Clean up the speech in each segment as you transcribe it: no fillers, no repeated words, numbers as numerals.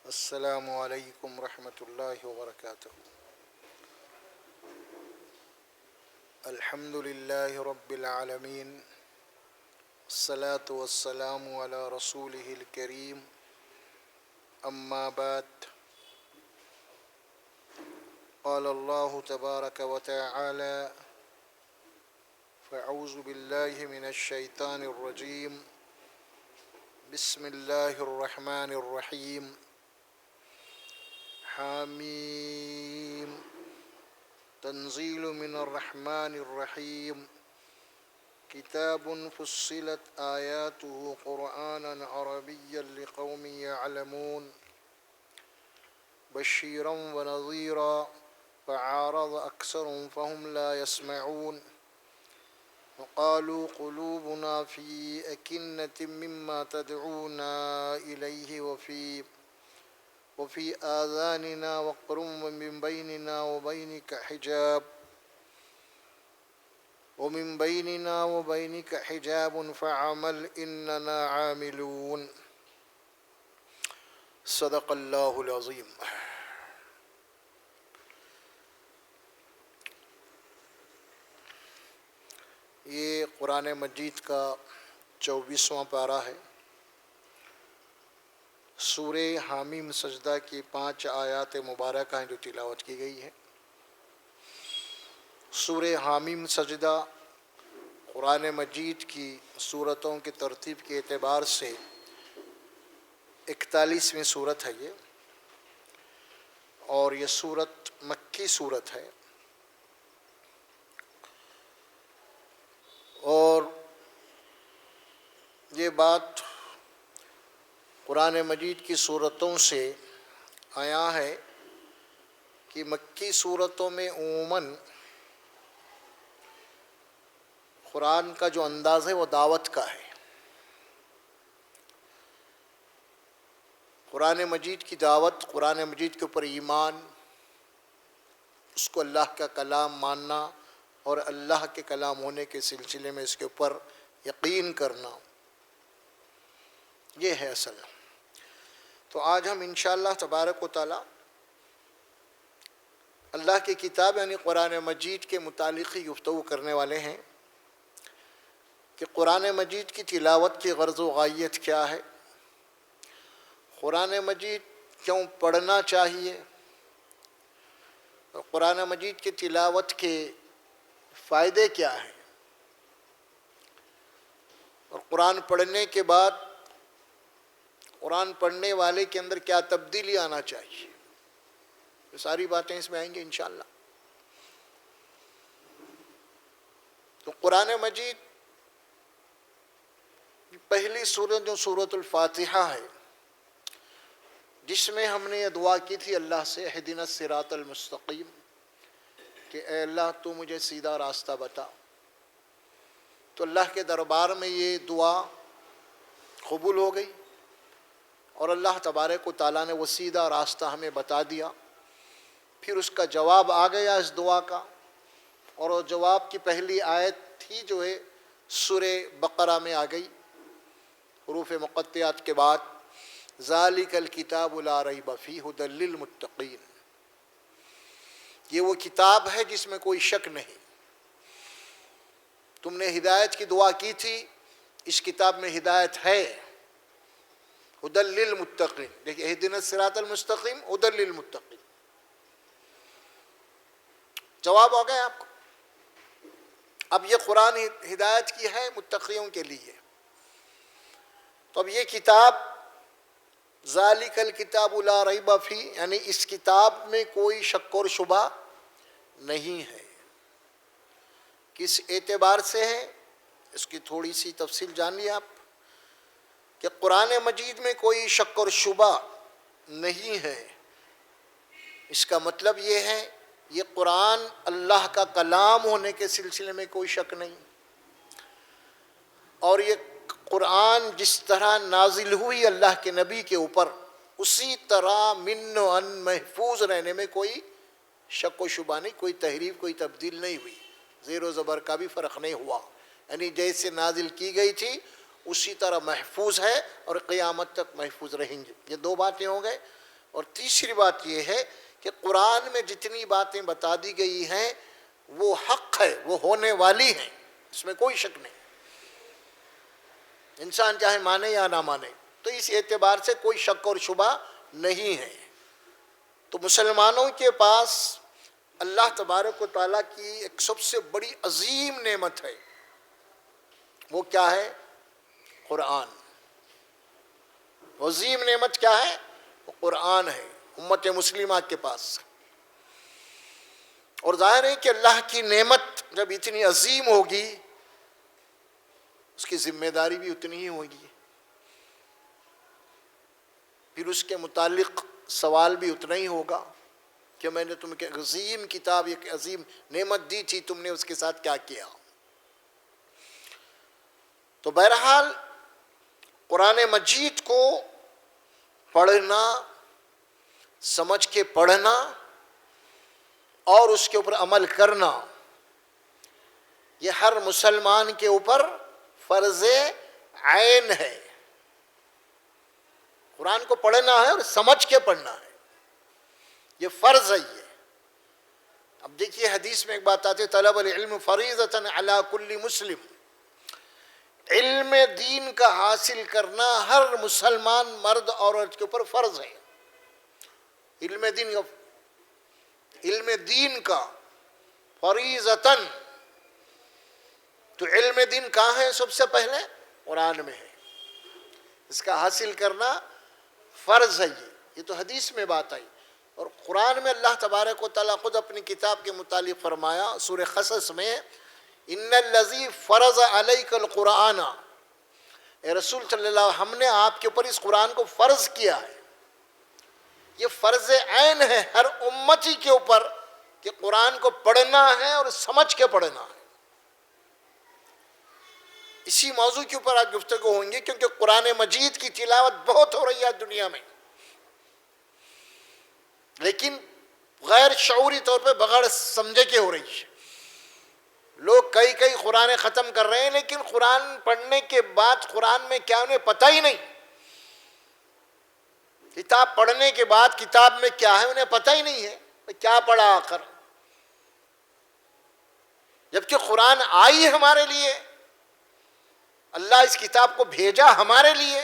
السلام علیکم ورحمۃ اللہ وبرکاتہ۔ الحمد للہ رب العالمین، الصلاة والسلام علی رسولہ الکریم، اما بعد، قال اللہ تبارک وتعالی: فاعوذ باللہ من الشیطان الرجیم، بسم اللہ الرحمن الرحیم۔ حامیم تنزیل من الرحمن الرحیم، کتاب فصلت آیاته قرآنا عربیا لقوم یعلمون، بشیرا ونذیرا فعارض اکثرهم فهم لا يسمعون، وقالوا قلوبنا في أكنة مما تدعونا إليه وفي آذاننا وقر ومن بيننا وبينك حجاب فاعمل إننا عاملون۔ صدق اللہ العظیم۔ یہ قرآن مجید کا 24واں پارہ ہے۔ سورہ حامیم سجدہ کی 5 آیات مبارکہ ہیں جو تلاوت کی گئی ہے۔ سورہ حامیم سجدہ قرآن مجید کی سورتوں کی ترتیب کے اعتبار سے 41ویں سورت ہے یہ، اور یہ سورت مکی سورت ہے، اور یہ بات قرآن مجید کی صورتوں سے آیا ہے کہ مکی صورتوں میں عموماً قرآن کا جو انداز ہے وہ دعوت کا ہے۔ قرآن مجید کی دعوت، قرآن مجید کے اوپر ایمان، اس کو اللہ کا کلام ماننا اور اللہ کے کلام ہونے کے سلسلے میں اس کے اوپر یقین کرنا، یہ ہے اصل۔ تو آج ہم انشاءاللہ تبارک و تعالی اللہ کی کتاب یعنی قرآن مجید کے متعلق ہی گفتگو کرنے والے ہیں کہ قرآن مجید کی تلاوت کی غرض و غایت کیا ہے، قرآن مجید کیوں پڑھنا چاہیے، اور قرآن مجید کی تلاوت کے فائدے کیا ہیں، اور قرآن پڑھنے کے بعد قرآن پڑھنے والے کے اندر کیا تبدیلی آنا چاہیے، یہ ساری باتیں اس میں آئیں گے انشاءاللہ۔ تو قرآن مجید پہلی سورت جو سورۃ الفاتحہ ہے، جس میں ہم نے یہ دعا کی تھی اللہ سے، اہدنا الصراط المستقیم، کہ اے اللہ تو مجھے سیدھا راستہ بتا، تو اللہ کے دربار میں یہ دعا قبول ہو گئی، اور اللہ تبارک و تعالیٰ نے وہ سیدھا راستہ ہمیں بتا دیا۔ پھر اس کا جواب آ گیا اس دعا کا، اور وہ جواب کی پہلی آیت ہی جو ہے سورہ بقرہ میں آ گئی، حروف مقطعات کے بعد، ذالک الکتاب لا ریب فیہ ھدی للمتقین، یہ وہ کتاب ہے جس میں کوئی شک نہیں۔ تم نے ہدایت کی دعا کی تھی، اس کتاب میں ہدایت ہے، ھدی للمتقین۔ دیکھیں، اہدنا الصراط المستقیم، ھدی للمتقین، جواب ہو گیا آپ کو۔ اب یہ قرآن ہدایت کی ہے متقیوں کے لیے، تو اب یہ کتاب ذالک الکتاب لا ریب فیہ، یعنی اس کتاب میں کوئی شک اور شبہ نہیں ہے۔ کس اعتبار سے ہے، اس کی تھوڑی سی تفصیل جان لیے آپ، کہ قرآن مجید میں کوئی شک اور شبہ نہیں ہے، اس کا مطلب یہ ہے یہ قرآن اللہ کا کلام ہونے کے سلسلے میں کوئی شک نہیں، اور یہ قرآن جس طرح نازل ہوئی اللہ کے نبی کے اوپر، اسی طرح من و ان محفوظ رہنے میں کوئی شک و شبہ نہیں، کوئی تحریف، کوئی تبدیل نہیں ہوئی، زیر و زبر کا بھی فرق نہیں ہوا، یعنی جیسے نازل کی گئی تھی اسی طرح محفوظ ہے اور قیامت تک محفوظ رہیں گے۔ یہ دو باتیں ہو گئے، اور تیسری بات یہ ہے کہ قرآن میں جتنی باتیں بتا دی گئی ہیں وہ حق ہے، وہ ہونے والی ہیں، اس میں کوئی شک نہیں، انسان چاہے مانے یا نہ مانے، تو اس اعتبار سے کوئی شک اور شبہ نہیں ہے۔ تو مسلمانوں کے پاس اللہ تبارک و تعالیٰ کی ایک سب سے بڑی عظیم نعمت ہے، وہ کیا ہے؟ قرآن۔ عظیم نعمت کیا ہے؟ وہ قرآن ہے امت مسلمہ کے پاس۔ اور ظاہر ہے کہ اللہ کی نعمت جب اتنی عظیم ہوگی اس کی ذمہ داری بھی اتنی ہی ہوگی، پھر اس کے متعلق سوال بھی اتنا ہی ہوگا کہ میں نے تم ایک عظیم کتاب، ایک عظیم نعمت دی تھی، تم نے اس کے ساتھ کیا کیا؟ تو بہرحال قرآن مجید کو پڑھنا، سمجھ کے پڑھنا اور اس کے اوپر عمل کرنا، یہ ہر مسلمان کے اوپر فرض عین ہے۔ قرآن کو پڑھنا ہے اور سمجھ کے پڑھنا ہے، یہ فرض ہے۔ یہ اب دیکھیے حدیث میں ایک بات آتی ہے، طلب العلم فریضۃ علی کل مسلم، علم دین کا حاصل کرنا ہر مسلمان مرد اور عورت کے اوپر فرض ہے۔ علم دین کا فریضۃً، تو علم دین کہاں ہے؟ سب سے پہلے قرآن میں ہے، اس کا حاصل کرنا فرض ہے۔ یہ تو حدیث میں بات آئی، اور قرآن میں اللہ تبارک و تعالیٰ خود اپنی کتاب کے متعلق فرمایا سورہ قصص میں، ان الذی فرض علیک القرآن، اے رسول صلی اللہ علیہ وسلم، ہم نے آپ کے اوپر اس قرآن کو فرض کیا ہے۔ یہ فرض عین ہے ہر امتی کے اوپر کہ قرآن کو پڑھنا ہے اور سمجھ کے پڑھنا ہے۔ اسی موضوع کے اوپر آج گفتگو ہوں گی، کیونکہ قرآن مجید کی تلاوت بہت ہو رہی ہے دنیا میں، لیکن غیر شعوری طور پہ بغیر سمجھے کے ہو رہی ہے۔ لوگ کئی قرآن ختم کر رہے ہیں، لیکن قرآن پڑھنے کے بعد قرآن میں کیا انہیں پتہ ہی نہیں۔ کتاب پڑھنے کے بعد کتاب میں کیا ہے انہیں پتہ ہی نہیں ہے، کیا پڑھا آخر، جبکہ قرآن آئی ہمارے لیے، اللہ اس کتاب کو بھیجا ہمارے لیے۔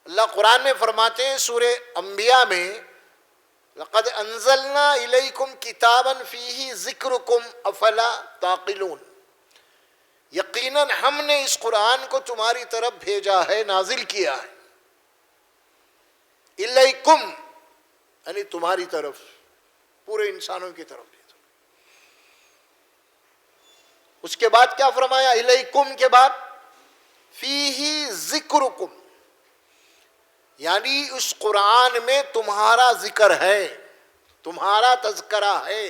اللہ قرآن میں فرماتے ہیں سورہ انبیاء میں، لَقَدْ أَنزَلْنَا إِلَيْكُمْ كِتَابًا فِيهِ ذِكْرُكُمْ أَفَلَا تَعْقِلُونَ، یقیناً ہم نے اس قرآن کو تمہاری طرف بھیجا ہے، نازل کیا ہے۔ الیکم یعنی تمہاری طرف، پورے انسانوں کی طرف۔ اس کے بعد کیا فرمایا؟ الیکم کے بعد فیہ ذکرکم، یعنی اس قرآن میں تمہارا ذکر ہے، تمہارا تذکرہ ہے،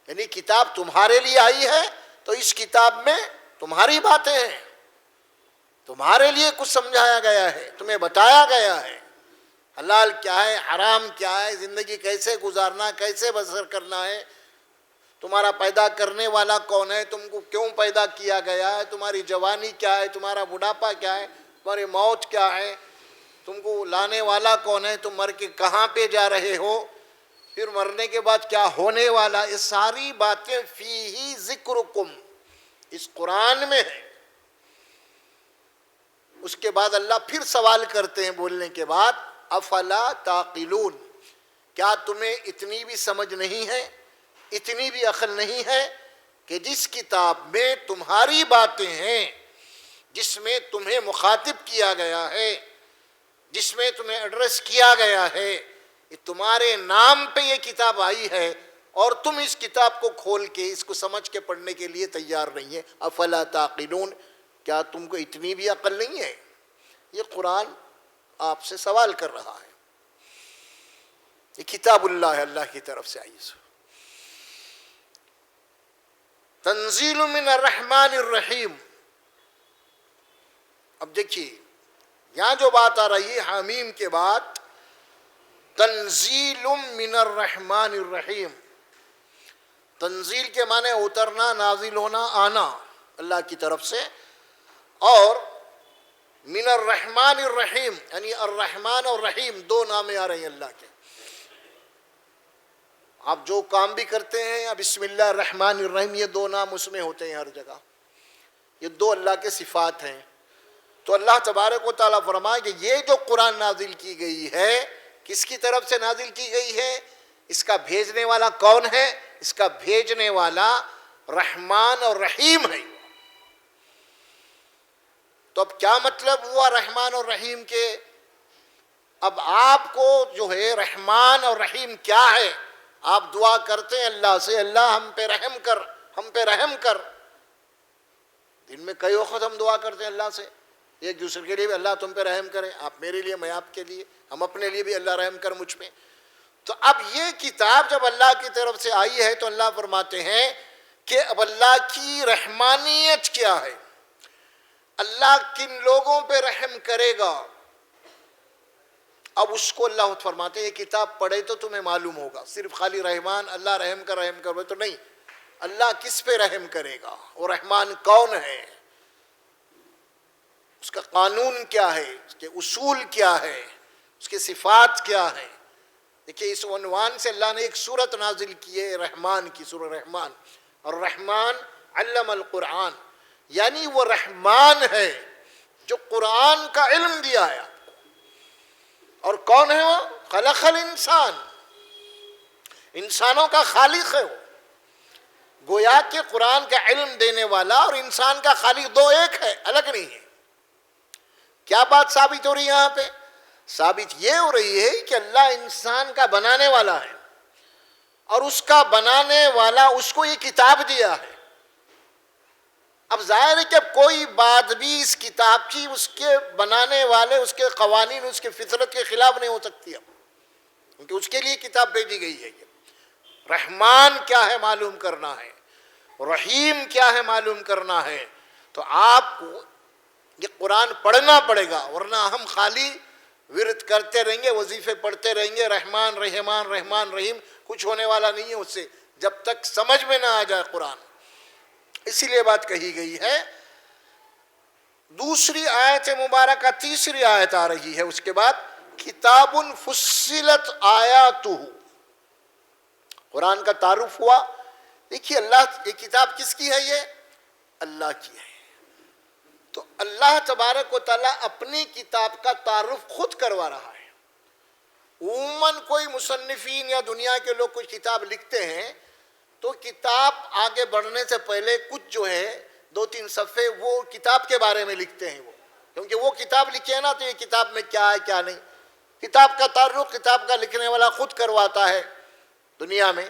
یعنی کتاب تمہارے لیے آئی ہے تو اس کتاب میں تمہاری باتیں ہیں، تمہارے لیے کچھ سمجھایا گیا ہے، تمہیں بتایا گیا ہے حلال کیا ہے، حرام کیا ہے، زندگی کیسے گزارنا، کیسے بسر کرنا ہے، تمہارا پیدا کرنے والا کون ہے، تم کو کیوں پیدا کیا گیا ہے، تمہاری جوانی کیا ہے، تمہارا بڑھاپا کیا ہے، تمہاری موت کیا ہے، تم کو لانے والا کون ہے، تم مر کے کہاں پہ جا رہے ہو، پھر مرنے کے بعد کیا ہونے والا، یہ ساری باتیں فیہ ذکرکم اس قرآن میں ہے۔ اس کے بعد اللہ پھر سوال کرتے ہیں بولنے کے بعد، افلا تعقلون، کیا تمہیں اتنی بھی سمجھ نہیں ہے، اتنی بھی عقل نہیں ہے کہ جس کتاب میں تمہاری باتیں ہیں، جس میں تمہیں مخاطب کیا گیا ہے، جس میں تمہیں ایڈریس کیا گیا ہے، یہ تمہارے نام پہ یہ کتاب آئی ہے، اور تم اس کتاب کو کھول کے اس کو سمجھ کے پڑھنے کے لیے تیار نہیں ہے۔ افلا تعقلون، کیا تم کو اتنی بھی عقل نہیں ہے؟ یہ قرآن آپ سے سوال کر رہا ہے، یہ کتاب اللہ ہے، اللہ کی طرف سے آئی ہے۔ تنزیل من الرحمن الرحیم، اب دیکھیے یہاں جو بات آ رہی ہے حامیم کے بعد، تنزیل من الرحمن الرحیم، تنزیل کے معنی اترنا، نازل ہونا، آنا اللہ کی طرف سے، اور من الرحمن الرحیم، یعنی الرحمن اور رحیم دو نام آ رہے ہیں اللہ کے. آپ جو کام بھی کرتے ہیں یا بسم اللہ الرحمن الرحیم، یہ دو نام اس میں ہوتے ہیں ہر جگہ. یہ دو اللہ کے صفات ہیں. تو اللہ تبارک و تعالیٰ فرمائے کہ یہ جو قرآن نازل کی گئی ہے کس کی طرف سے نازل کی گئی ہے؟ اس کا بھیجنے والا کون ہے؟ اس کا بھیجنے والا رحمان اور رحیم ہے. تو اب کیا مطلب ہوا رحمان اور رحیم کے؟ اب آپ کو جو ہے رحمان اور رحیم کیا ہے، آپ دعا کرتے ہیں اللہ سے، اللہ ہم پہ رحم کر، ہم پہ رحم کر. دن میں کئی وقت ہم دعا کرتے ہیں اللہ سے ایک دوسرے کے لیے بھی، اللہ تم پہ رحم کرے، آپ میرے لیے میں آپ کے لیے، ہم اپنے لیے بھی اللہ رحم کر مجھ پہ. تو اب یہ کتاب جب اللہ کی طرف سے آئی ہے تو اللہ فرماتے ہیں کہ اب اللہ کی رحمانیت کیا ہے، اللہ کن لوگوں پہ رحم کرے گا. اب اس کو اللہ فرماتے ہیں یہ کتاب پڑھے تو تمہیں معلوم ہوگا. صرف خالی رحمان اللہ رحم کر تو نہیں، اللہ کس پہ رحم کرے گا، وہ رحمان کون ہے، اس کا قانون کیا ہے، اس کے اصول کیا ہے، اس کے صفات کیا ہے. دیکھیے اس عنوان سے اللہ نے ایک سورت نازل کی ہے رحمان کی، سورہ رحمان. اور رحمان علم القرآن، یعنی وہ رحمان ہے جو قرآن کا علم دیا ہے. اور کون ہے وہ؟ خلق الانسان، انسانوں کا خالق ہے وہ. گویا کہ قرآن کا علم دینے والا اور انسان کا خالق دو ایک ہے، الگ نہیں ہے. کیا بات ثابت ہو رہی ہے یہاں پہ؟ ثابت یہ ہو رہی ہے کہ اللہ انسان کا بنانے والا ہے، اور اس کا بنانے والا اس کو یہ کتاب دیا ہے. اب ظاہر ہے کہ اب کوئی بات بھی اس کتاب کی اس کے بنانے والے، اس کے قوانین، اس کے فطرت کے خلاف نہیں ہو سکتی اب، کیونکہ اس کے لیے کتاب بھیجی گئی ہے. یہ رحمان کیا ہے معلوم کرنا ہے، رحیم کیا ہے معلوم کرنا ہے. تو آپ کو یہ قرآن پڑھنا پڑے گا، ورنہ ہم خالی ورد کرتے رہیں گے، وظیفے پڑھتے رہیں گے، رحمان رحمان رحمان رحیم، کچھ ہونے والا نہیں ہے اس سے جب تک سمجھ میں نہ آ جائے قرآن. اسی لیے بات کہی گئی ہے. دوسری آیت مبارکہ تیسری آیت آ رہی ہے اس کے بعد، کتاب فصلت آیاتہ. قرآن کا تعارف ہوا. دیکھیے اللہ، یہ کتاب کس کی ہے؟ یہ اللہ کی ہے. تو اللہ تبارک و تعالیٰ اپنی کتاب کا تعارف خود کروا رہا ہے. عموماً کوئی مصنفین یا دنیا کے لوگ کوئی کتاب لکھتے ہیں تو کتاب آگے بڑھنے سے پہلے کچھ جو ہے 2-3 صفحے وہ کتاب کے بارے میں لکھتے ہیں، وہ کیونکہ وہ کتاب لکھے ہیں نا، تو یہ کتاب میں کیا ہے کیا نہیں. کتاب کا تعارف کتاب کا لکھنے والا خود کرواتا ہے دنیا میں.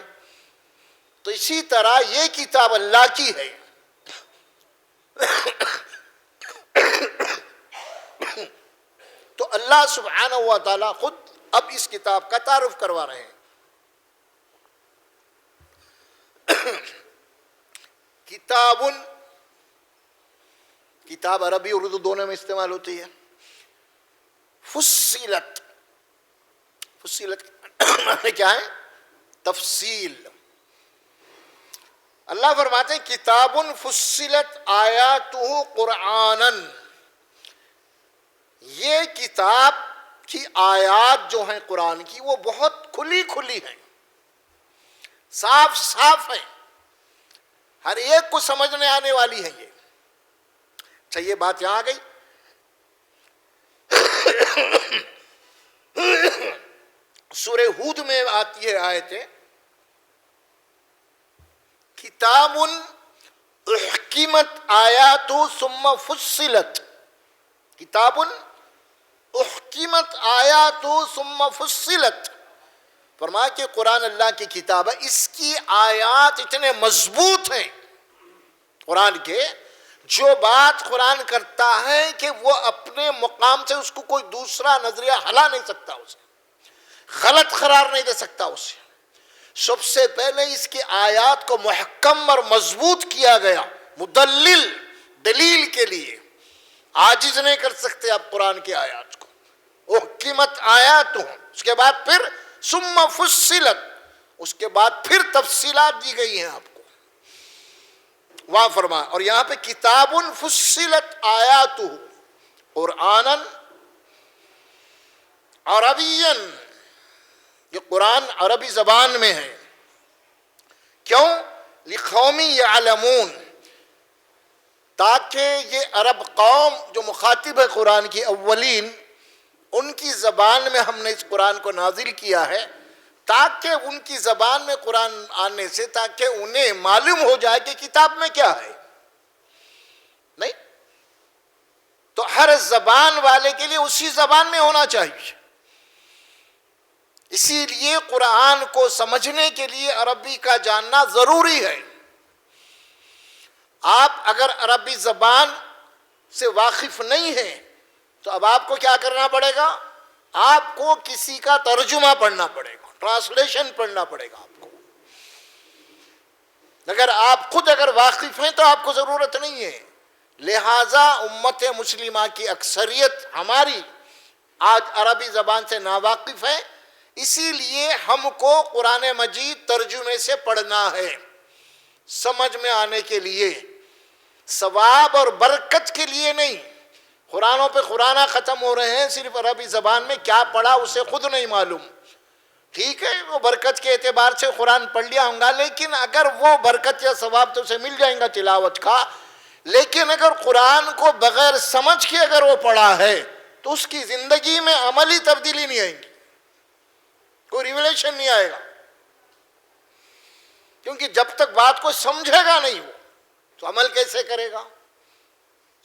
تو اسی طرح یہ کتاب اللہ کی ہے. تو اللہ سبحانہ و تعالیٰ خود اب اس کتاب کا تعارف کروا رہے ہیں. کتاب عربی اردو دونوں میں استعمال ہوتی ہے. فصلت معنی کیا ہے؟ تفصیل. اللہ فرماتے ہیں کتاب فصلت آیاتہ قرآنً، یہ کتاب کی آیات جو ہیں قرآن کی وہ بہت کھلی کھلی ہیں، صاف صاف ہیں، ہر ایک کو سمجھنے آنے والی ہیں. یہ اچھا یہ بات یہاں آ گئی. سورہ ہود میں آتی ہے آیتیں، کتاب احکمت آیات ثم فصلت. کتاب احکمت آیات ثم فصلت. فرمایا کہ قرآن اللہ کی کتاب ہے، اس کی آیات اتنے مضبوط ہیں قرآن کے، جو بات قرآن کرتا ہے کہ وہ اپنے مقام سے اس کو کوئی دوسرا نظریہ ہلا نہیں سکتا، اسے غلط قرار نہیں دے سکتا. اسے سب سے پہلے اس کی آیات کو محکم اور مضبوط کیا گیا، مدلل، دلیل کے لیے. عاجز نہیں کر سکتے آپ قرآن کی آیات کو. احکمت آیات، اس کے بعد پھر ثم فصلت، اس کے بعد پھر تفصیلات دی گئی ہیں آپ کو. وہاں فرمایا. اور یہاں پہ کتاب فصلت آیاتہ، قرآنً عربیًا، یہ قرآن عربی زبان میں ہے. کیوں؟ لقوم یعلمون، تاکہ یہ عرب قوم جو مخاطب ہے قرآن کی اولین، ان کی زبان میں ہم نے اس قرآن کو نازل کیا ہے، تاکہ ان کی زبان میں قرآن آنے سے تاکہ انہیں معلوم ہو جائے کہ کتاب میں کیا ہے. نہیں تو ہر زبان والے کے لیے اسی زبان میں ہونا چاہیے. اسی لیے قرآن کو سمجھنے کے لیے عربی کا جاننا ضروری ہے. آپ اگر عربی زبان سے واقف نہیں ہیں تو اب آپ کو کیا کرنا پڑے گا؟ آپ کو کسی کا ترجمہ پڑھنا پڑے گا، ٹرانسلیشن پڑھنا پڑے گا آپ کو. اگر آپ خود واقف ہیں تو آپ کو ضرورت نہیں ہے. لہٰذا امت مسلمہ کی اکثریت ہماری آج عربی زبان سے ناواقف ہے، اسی لیے ہم کو قرآن مجید ترجمے سے پڑھنا ہے، سمجھ میں آنے کے لیے، ثواب اور برکت کے لیے نہیں. قرآنوں پہ قرآن ختم ہو رہے ہیں، صرف عربی زبان میں کیا پڑھا اسے خود نہیں معلوم. ٹھیک ہے، وہ برکت کے اعتبار سے قرآن پڑھ لیا ہوں گا، لیکن اگر وہ برکت یا ثواب تو اسے مل جائیں گا تلاوت کا، لیکن اگر قرآن کو بغیر سمجھ کے اگر وہ پڑھا ہے تو اس کی زندگی میں عملی تبدیلی نہیں آئے گی، کوئی ریولیشن نہیں آئے گا. کیونکہ جب تک بات کو سمجھے گا نہیں وہ تو عمل کیسے کرے گا؟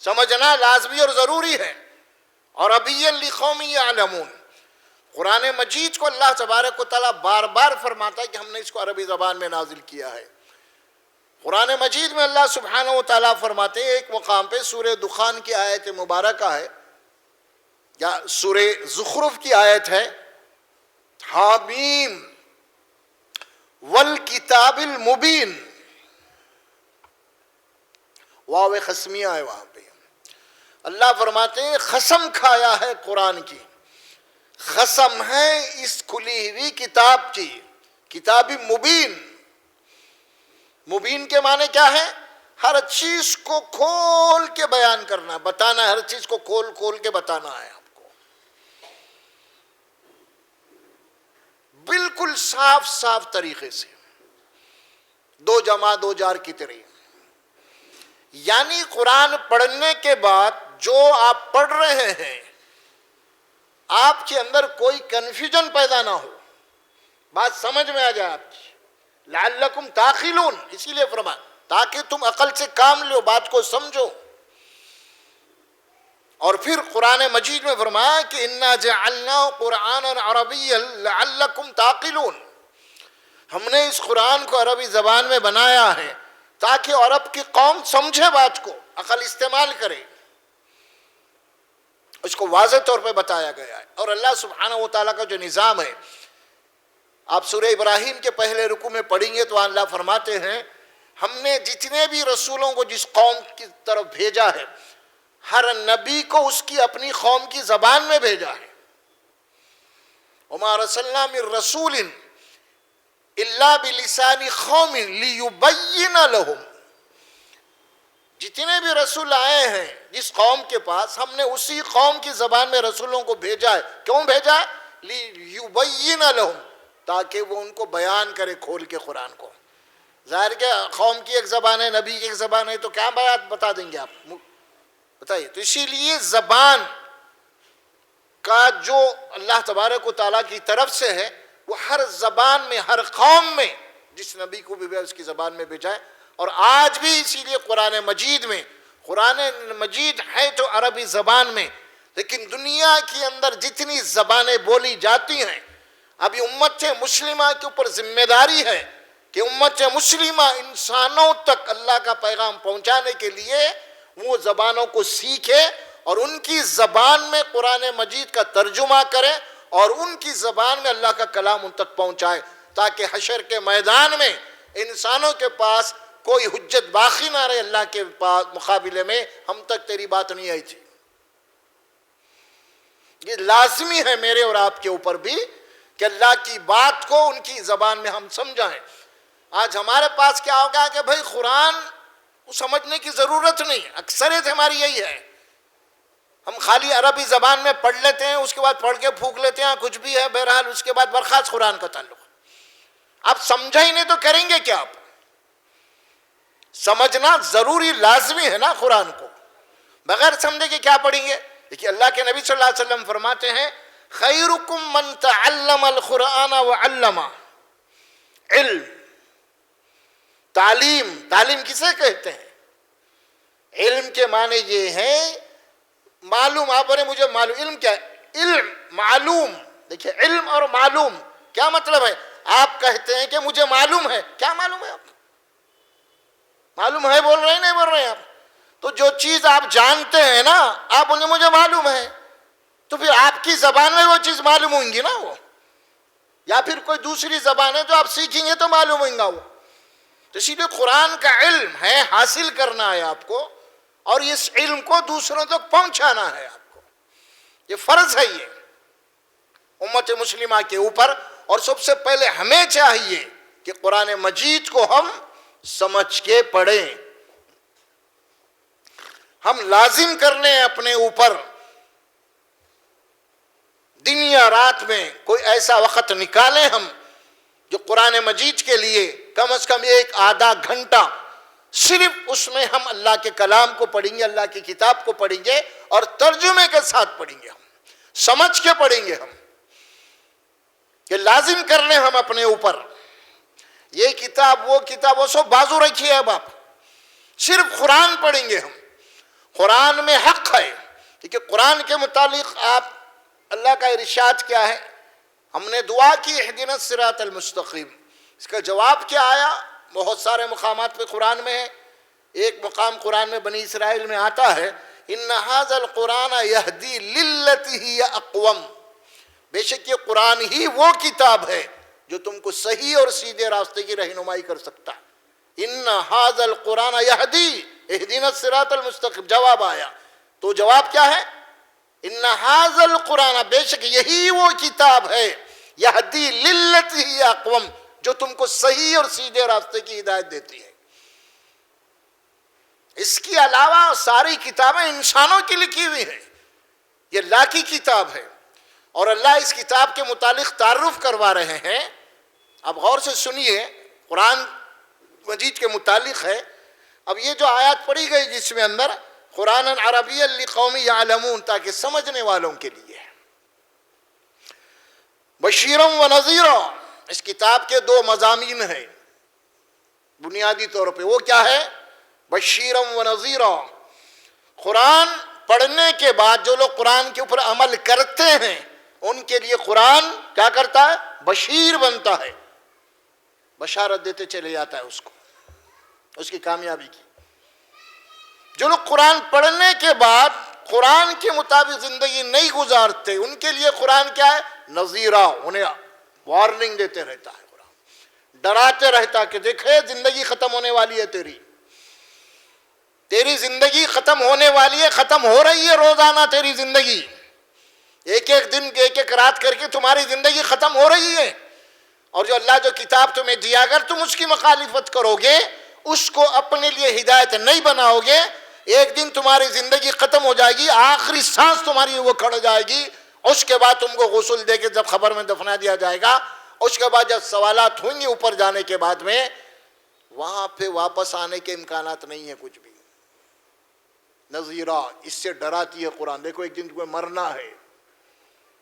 سمجھنا لازمی اور ضروری ہے. عربیًا لقوم یعلمون، قرآن مجید کو اللہ تبارک و تعالیٰ بار بار فرماتا ہے کہ ہم نے اس کو عربی زبان میں نازل کیا ہے. قرآن مجید میں اللہ سبحانہ و تعالیٰ فرماتے ہیں ایک مقام پہ، سورہ دخان کی آیت مبارکہ ہے یا سورہ زخرف کی آیت ہے، حامیم والکتاب المبین، واو قسمیہ ہے وہاں پہ. اللہ فرماتے ہیں قسم کھایا ہے قرآن کی، قسم ہے اس کھلی ہوئی کتاب کی، کتاب مبین. مبین کے معنی کیا ہے؟ ہر چیز کو کھول کے بیان کرنا، بتانا ہے، ہر چیز کو کھول کھول کے بتانا ہے آپ کو، بالکل صاف صاف طریقے سے، دو جمع دو جار کی طرح. یعنی قرآن پڑھنے کے بعد جو آپ پڑھ رہے ہیں آپ کے اندر کوئی کنفیوژن پیدا نہ ہو، بات سمجھ میں آ جائے آپ کی. لعلکم تعقلون، اسی لیے فرمایا تاکہ تم عقل سے کام لو، بات کو سمجھو. اور پھر قرآن مجید میں فرمایا کہ انا جعلناہ قرآنا عربیا لعلکم تعقلون، ہم نے اس قرآن کو عربی زبان میں بنایا ہے تاکہ عرب کی قوم سمجھے بات کو، عقل استعمال کرے. اس کو واضح طور پہ بتایا گیا ہے. اور اللہ سبحانہ و تعالیٰ کا جو نظام ہے، آپ سورہ ابراہیم کے پہلے رکوع میں پڑھیں گے تو اللہ فرماتے ہیں ہم نے جتنے بھی رسولوں کو جس قوم کی طرف بھیجا ہے، ہر نبی کو اس کی اپنی قوم کی زبان میں بھیجا ہے. وما ارسلنا من رسول الا بلسان قوم لیبین لهم، جتنے بھی رسول آئے ہیں جس قوم کے پاس، ہم نے اسی قوم کی زبان میں رسولوں کو بھیجا ہے. کیوں بھیجا؟ لیبین لهم، تاکہ وہ ان کو بیان کرے کھول کے قرآن کو. ظاہر کہ قوم کی ایک زبان ہے، نبی کی ایک زبان ہے، تو کیا بات بتا دیں گے آپ؟ بتائیے. تو اسی لیے زبان کا جو اللہ تبارک و تعالیٰ کی طرف سے ہے وہ ہر زبان میں، ہر قوم میں جس نبی کو بھی اس کی زبان میں بھیجا ہے. اور آج بھی اسی لیے قرآن مجید میں، قرآن مجید ہے تو عربی زبان میں، لیکن دنیا کے اندر جتنی زبانیں بولی جاتی ہیں، ابھی امت مسلمہ کے اوپر ذمہ داری ہے کہ امت مسلمہ انسانوں تک اللہ کا پیغام پہنچانے کے لیے وہ زبانوں کو سیکھے اور ان کی زبان میں قرآن مجید کا ترجمہ کرے اور ان کی زبان میں اللہ کا کلام ان تک پہنچائے، تاکہ حشر کے میدان میں انسانوں کے پاس کوئی حجت باقی نہ رہے اللہ کے مقابلے میں ہم تک تیری بات نہیں آئی تھی. یہ لازمی ہے میرے اور آپ کے اوپر بھی کہ اللہ کی بات کو ان کی زبان میں ہم سمجھائیں. آج ہمارے پاس کیا ہوگا کہ بھائی قرآن سمجھنے کی ضرورت نہیں، اکثریت ہماری یہی ہے. ہم خالی عربی زبان میں پڑھ لیتے ہیں، اس کے بعد پڑھ کے پھونک لیتے ہیں کچھ بھی ہے، بہرحال اس کے بعد برخاست قرآن کا تعلق۔ آپ سمجھا ہی نہیں تو کریں گے کیا؟ آپ سمجھنا ضروری لازمی ہے نا قرآن کو، بغیر سمجھے کہ کیا پڑھیں گے؟ دیکھیے اللہ کے نبی صلی اللہ علیہ وسلم فرماتے ہیں خیرکم من تعلم القرآن وعلم۔ علم، تعلیم کسے کہتے ہیں؟ علم کے معنی یہ ہے معلوم۔ آپ بولے مجھے معلوم، علم کیا ہے؟ علم معلوم۔ دیکھیے علم اور معلوم کیا مطلب ہے؟ آپ کہتے ہیں کہ مجھے معلوم ہے، کیا معلوم ہے آپ کو؟ معلوم ہے بول رہے ہیں نہیں بول رہے ہیں آپ؟ تو جو چیز آپ جانتے ہیں نا، آپ بولیں مجھے معلوم ہے، تو پھر آپ کی زبان میں وہ چیز معلوم ہوئیں گی نا وہ، یا پھر کوئی دوسری زبان ہے جو آپ سیکھیں گے تو معلوم ہوئیں گا وہ۔ تو اسی لیے قرآن کا علم ہے، حاصل کرنا ہے آپ کو، اور اس علم کو دوسروں تک پہنچانا ہے آپ کو، یہ فرض ہے یہ امت مسلمہ کے اوپر۔ اور سب سے پہلے ہمیں چاہیے کہ قرآن مجید کو ہم سمجھ کے پڑھیں، ہم لازم کر لیں اپنے اوپر، دن یا رات میں کوئی ایسا وقت نکالیں ہم جو قرآن مجید کے لیے کم از کم ایک آدھا گھنٹہ صرف اس میں ہم اللہ کے کلام کو پڑھیں گے، اللہ کی کتاب کو پڑھیں گے، اور ترجمے کے ساتھ پڑھیں گے، ہم سمجھ کے پڑھیں گے، ہم کہ لازم کر لیں ہم اپنے اوپر یہ کتاب وہ سب بازو رکھیے، اب آپ صرف قرآن پڑھیں گے ہم۔ قرآن میں حق ہے، کیونکہ قرآن کے متعلق آپ اللہ کا ارشاد کیا ہے؟ ہم نے دعا کی اہدنا الصراط المستقیم، اس کا جواب کیا آیا؟ بہت سارے مقامات پہ قرآن میں ہے۔ ایک مقام قرآن میں بنی اسرائیل میں آتا ہے ان ھذا القرآن یہدی للتی ہی اقوم، بے شک یہ قرآن ہی وہ کتاب ہے جو تم کو صحیح اور سیدھے راستے کی رہنمائی کر سکتا ہے۔ ان ھذا القرآن یہدی اہدنا الصراط المستقیم، جواب آیا، تو جواب کیا ہے؟ ان ھذا القرآن، بے شک یہی وہ کتاب ہے، یہدی للتی ہی اقوم، جو تم کو صحیح اور سیدھے راستے کی ہدایت دیتی ہے۔ اس کے علاوہ ساری کتابیں انسانوں کی لکھی ہوئی ہیں، یہ اللہ کی کتاب ہے، اور اللہ اس کتاب کے متعلق تعارف کروا رہے ہیں۔ اب غور سے سنیے، قرآن مجید کے متعلق ہے۔ اب یہ جو آیات پڑھی گئی جس میں اندر قرآن عربی لقوم یعلمون، تاکہ سمجھنے والوں کے لیے، بشیرم و نذیرا، اس کتاب کے دو مضامین ہیں بنیادی طور پہ، وہ کیا ہے؟ بشیرم و نذیرا۔ قرآن پڑھنے کے بعد جو لوگ قرآن کے اوپر عمل کرتے ہیں ان کے لیے قرآن کیا کرتا ہے؟ بشیر بنتا ہے، بشارت دیتے چلے جاتا ہے اس کو، اس کی کامیابی کی۔ جو لوگ قرآن پڑھنے کے بعد قرآن کے مطابق زندگی نہیں گزارتے ان کے لیے قرآن کیا ہے؟ نذیرہ، انہیں وارننگ دیتے رہتا ہے، قرآن ڈراتے رہتا ہے کہ دیکھے زندگی ختم ہونے والی ہے، تیری زندگی ختم ہونے والی ہے، ختم ہو رہی ہے روزانہ تیری زندگی، ایک ایک دن ایک ایک رات کر کے تمہاری زندگی ختم ہو رہی ہے، اور جو اللہ جو کتاب تمہیں دیا اگر تم اس کی مخالفت کرو گے، اس کو اپنے لیے ہدایت نہیں بناؤ گے، ایک دن تمہاری زندگی ختم ہو جائے گی، آخری سانس تمہاری وہ کھڑ جائے گی، اس کے بعد تم کو غسل دے کے جب خبر میں دفنا دیا جائے گا، اس کے بعد جب سوالات ہوئیں گے اوپر جانے کے بعد میں، وہاں پہ واپس آنے کے امکانات نہیں ہیں کچھ بھی۔ نذیرہ، اس سے ڈراتی ہے قرآن، دیکھو ایک دن تمہیں مرنا ہے،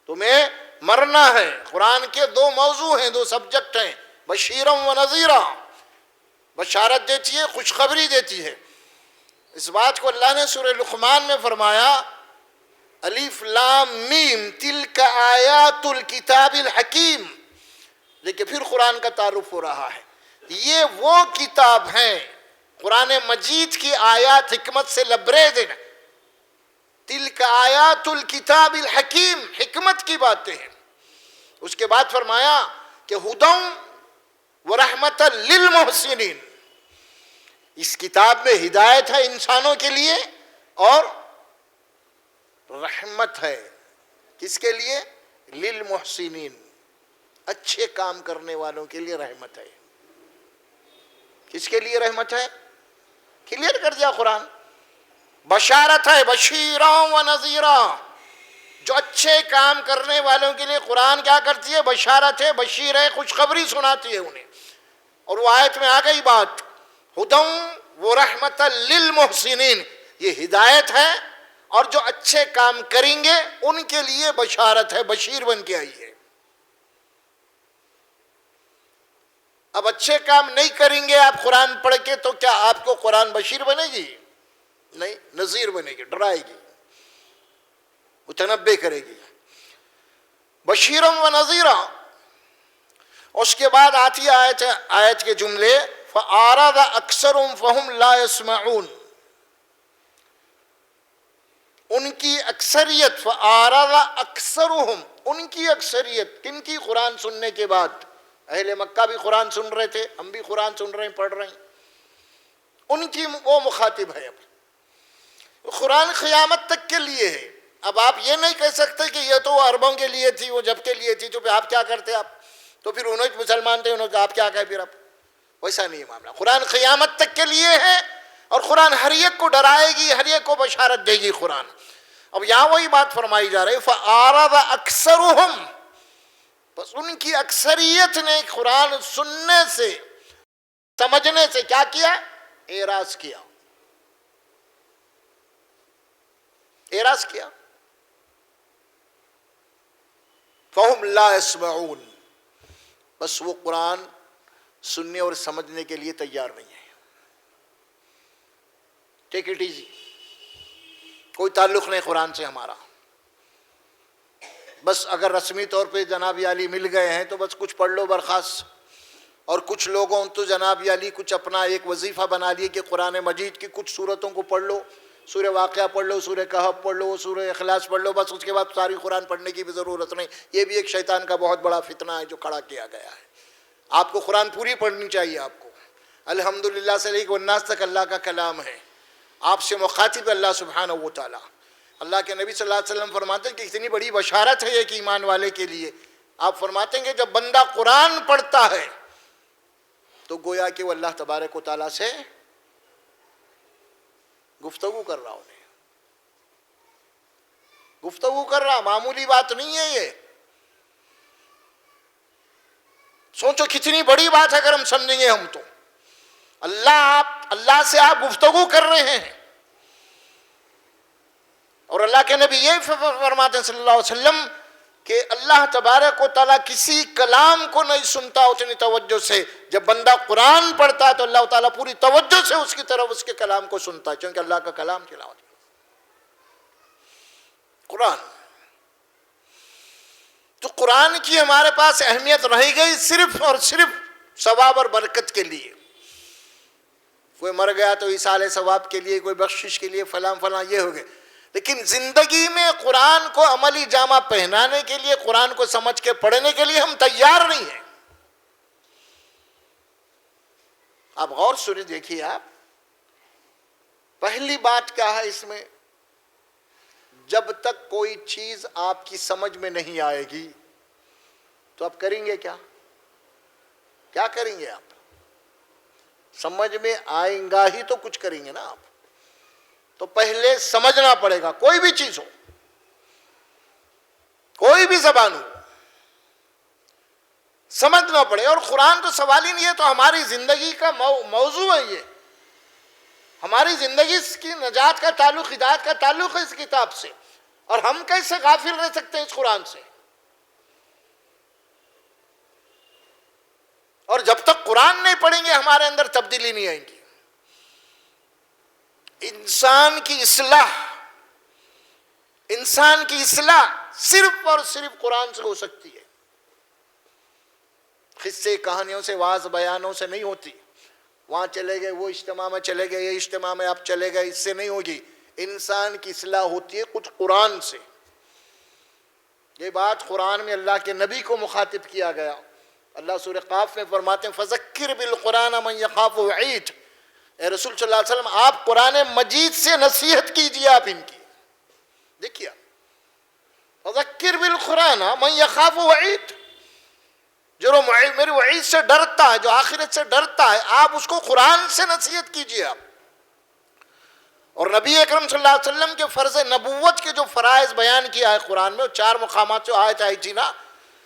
تمہیں مرنا ہے۔ قرآن کے دو موضوع ہیں، دو سبجیکٹ ہیں، بشیرم و نذیرہ، بشارت دیتی ہے، خوشخبری دیتی ہے۔ اس بات کو اللہ نے سورہ لقمان میں فرمایا الف لام میم تلک آیات الکتاب الحکیم، لیکن پھر قرآن کا تعارف ہو رہا ہے، یہ وہ کتاب ہیں، قرآن مجید کی آیات حکمت سے لبریز ہیں، تلک آیات الکتاب الحکیم، حکمت کی باتیں ہیں۔ اس کے بعد فرمایا کہ ہدی و رحمت للمحسنین، اس کتاب میں ہدایت ہے انسانوں کے لیے اور رحمت ہے، کس کے لیے؟ للمحسنین، اچھے کام کرنے والوں کے لیے رحمت ہے۔ کس کے لیے رحمت ہے؟ کلیئر کر دیا قرآن، بشارت ہے، بشیرا و نذیرا. جو اچھے کام کرنے والوں کے لیے قرآن کیا کرتی ہے؟ بشارت ہے، بشیر ہے، خوشخبری سناتی ہے انہیں. اور وہ آیت میں آ گئی بات، ہدی و رحمت للمحسنین، یہ ہدایت ہے اور جو اچھے کام کریں گے ان کے لیے بشارت ہے، بشیر بن کے آئی ہے. اب اچھے کام نہیں کریں گے آپ قرآن پڑھ کے تو کیا آپ کو قرآن بشیر بنے گی؟ نہیں، نذیر بنے گی، ڈرائے گی، متنبہ کرے گی. بشیرم و نذیرا. اس کے بعد آتی ہے آیت کے جملے، فَأَعْرَضَ أَكْثَرُهُمْ فَهُمْ لَا يَسْمَعُونَ. ان کی اکثریت، فَأَعْرَضَ أَكْثَرُهُمْ، ان کی اکثریت. کن کی؟ قرآن سننے کے بعد. اہل مکہ بھی قرآن سن رہے تھے، ہم بھی قرآن سن رہے ہیں، پڑھ رہے ہیں. ان کی وہ مخاطب ہے. اب قرآن قیامت تک کے لیے ہے. اب آپ یہ نہیں کہہ سکتے کہ یہ تو عربوں کے لیے تھی، وہ جب کے لیے تھی، تو پھر آپ کیا کرتے؟ آپ تو پھر انہیں مسلمان تھے، انہوں نے آپ کیا کہے پھر؟ آپ ویسا نہیں ہے معاملہ. قرآن قیامت تک کے لیے ہے اور قرآن ہر ایک کو ڈرائے گی، ہر ایک کو بشارت دے گی قرآن. اب یہاں وہی بات فرمائی جا رہی، فَأَعْرَضَ أَكْثَرُهُمْ، بس ان کی اکثریت نے قرآن سننے سے، سمجھنے سے کیا کیا؟ اعراض کیا. اعراض کیا. فَهُمْ لَا يَسْمَعُونَ، بس وہ قرآن سننے اور سمجھنے کے لیے تیار نہیں ہے. ٹیک اٹ ایزی، کوئی تعلق نہیں قرآن سے ہمارا. بس اگر رسمی طور پہ جناب علی مل گئے ہیں تو بس کچھ پڑھ لو برخاست. اور کچھ لوگوں تو جناب علی کچھ اپنا ایک وظیفہ بنا لیے کہ قرآن مجید کی کچھ صورتوں کو پڑھ لو، سورہ واقعہ پڑھ لو، سورہ کہف پڑھ لو، سورہ اخلاص پڑھ لو، بس اس کے بعد ساری قرآن پڑھنے کی بھی ضرورت نہیں. یہ بھی ایک شیطان کا بہت بڑا فتنہ ہے جو کھڑا کیا گیا ہے. آپ کو قرآن پوری پڑھنی چاہیے. آپ کو الحمدللہ سے لے کے والناس تک اللہ کا کلام ہے. آپ سے مخاطب اللہ سبحانہ و تعالی. اللہ کے نبی صلی اللہ علیہ وسلم فرماتے ہیں کہ اتنی بڑی بشارت ہے ایک ایمان والے کے لیے. آپ فرماتے ہیں کہ جب بندہ قرآن پڑھتا ہے تو گویا کہ وہ اللہ تبارک و تعالیٰ سے گفتگو کر رہا. انہیں گفتگو کر رہا، معمولی بات نہیں ہے یہ. سوچو کتنی بڑی بات ہے اگر ہم سمجھیں گے ہم تو. اللہ سے آپ گفتگو کر رہے ہیں. اور اللہ کے نبی یہ فرماتے ہیں صلی اللہ علیہ وسلم کہ اللہ تبارک و تعالیٰ کسی کلام کو نہیں سنتا اتنی توجہ سے. جب بندہ قرآن پڑھتا ہے تو اللہ تعالیٰ پوری توجہ سے اس کی طرف اس کے کلام کو سنتا ہے، چونکہ اللہ کا کلام تلاوت قرآن. تو قرآن کی ہمارے پاس اہمیت رہ گئی صرف اور صرف ثواب اور برکت کے لیے. کوئی مر گیا تو ایصال ثواب کے لیے، کوئی بخشش کے لیے، فلاں فلاں، یہ ہو گئے. لیکن زندگی میں قرآن کو عملی جامہ پہنانے کے لیے، قرآن کو سمجھ کے پڑھنے کے لیے ہم تیار نہیں ہیں. آپ غور سے دیکھیے. آپ پہلی بات کیا ہے اس میں؟ جب تک کوئی چیز آپ کی سمجھ میں نہیں آئے گی تو آپ کریں گے کیا؟ کیا کریں گے آپ؟ سمجھ میں آئیں گا ہی تو کچھ کریں گے نا آپ. تو پہلے سمجھنا پڑے گا. کوئی بھی چیز ہو، کوئی بھی زبان ہو، سمجھنا پڑے. اور قرآن تو سوال ہی نہیں ہے، تو ہماری زندگی کا موضوع ہے. یہ ہماری زندگی کی نجات کا تعلق، ہدایت کا تعلق ہے اس کتاب سے. اور ہم کیسے غافل رہ سکتے ہیں اس قرآن سے؟ اور جب تک قرآن نہیں پڑھیں گے ہمارے اندر تبدیلی نہیں آئے گی. انسان کی اصلاح صرف اور صرف قرآن سے ہو سکتی ہے. قصے کہانیوں سے، واعظ بیانوں سے نہیں ہوتی. وہاں چلے گئے، وہ اجتماع میں چلے گئے، یہ اجتماع میں آپ چلے گئے، اس سے نہیں ہوگی. انسان کی اصلاح ہوتی ہے کچھ قرآن سے. یہ بات قرآن میں اللہ کے نبی کو مخاطب کیا گیا. اللہ سورہ قاف میں فرماتے ہیں فَذَكِّرْ بِالْقُرْآنَ مَنْ يَخَافُ وَعِيدٍ. اے رسول صلی اللہ علیہ وسلم آپ قرآن مجید سے نصیحت کیجئے. آپ ان کی دیکھیے، فَذَكِّرْ بِالْقُرْآنَ مَنْ يَخَافُ وَعِيدٍ. جو میری وعید سے ڈرتا ہے، جو آخرت سے ڈرتا ہے، آپ اس کو قرآن سے نصیحت کیجئے. آپ اور نبی اکرم صلی اللہ علیہ وسلم کے فرض نبوت کے جو فرائض بیان کیا ہے قرآن میں، 4 مقامات جو آیت آئی تھی نا،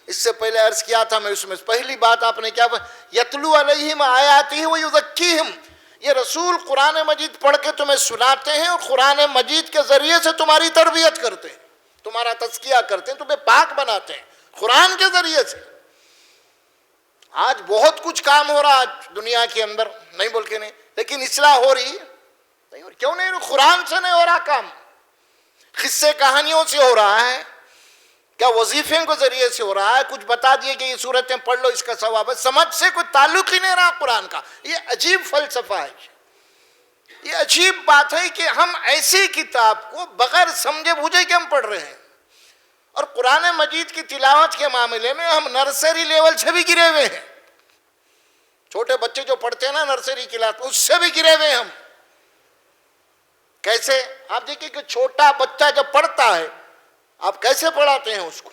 اس سے پہلے عرض کیا تھا میں، اس میں پہلی بات آپ نے کیا، یتلو علیہم آیاتہ ویزکیہم، یہ رسول قرآن مجید پڑھ کے تمہیں سناتے ہیں اور قرآن مجید کے ذریعے سے تمہاری تربیت کرتے ہیں، تمہارا تزکیہ کرتے ہیں، تمہیں پاک بناتے ہیں قرآن کے ذریعے سے۔ آج بہت کچھ کام ہو رہا ہے دنیا کے اندر، نہیں بول کے نہیں، لیکن اصلاح ہو رہی نہیں، اور کیوں نہیں؟ قرآن سے نہیں ہو رہا کام، قصے کہانیوں سے ہو رہا ہے، کیا وظیفے کے ذریعے سے ہو رہا ہے، کچھ بتا دیے کہ یہ صورتیں پڑھ لو اس کا ثواب ہے، سمجھ سے کوئی تعلق ہی نہیں رہا قرآن کا۔ یہ عجیب فلسفہ ہے، یہ عجیب بات ہے کہ ہم ایسی کتاب کو بغیر سمجھے بوجھے کہ ہم پڑھ رہے ہیں، اور قرآن مجید کی تلاوت کے معاملے میں ہم نرسری لیول سے بھی گرے ہوئے ہیں، چھوٹے بچے جو پڑھتے ہیں نا نرسری کلاس، اس سے بھی گرے ہوئے ہم۔ کیسے؟ آپ دیکھیں کہ چھوٹا بچہ جب پڑھتا ہے آپ کیسے پڑھاتے ہیں اس کو،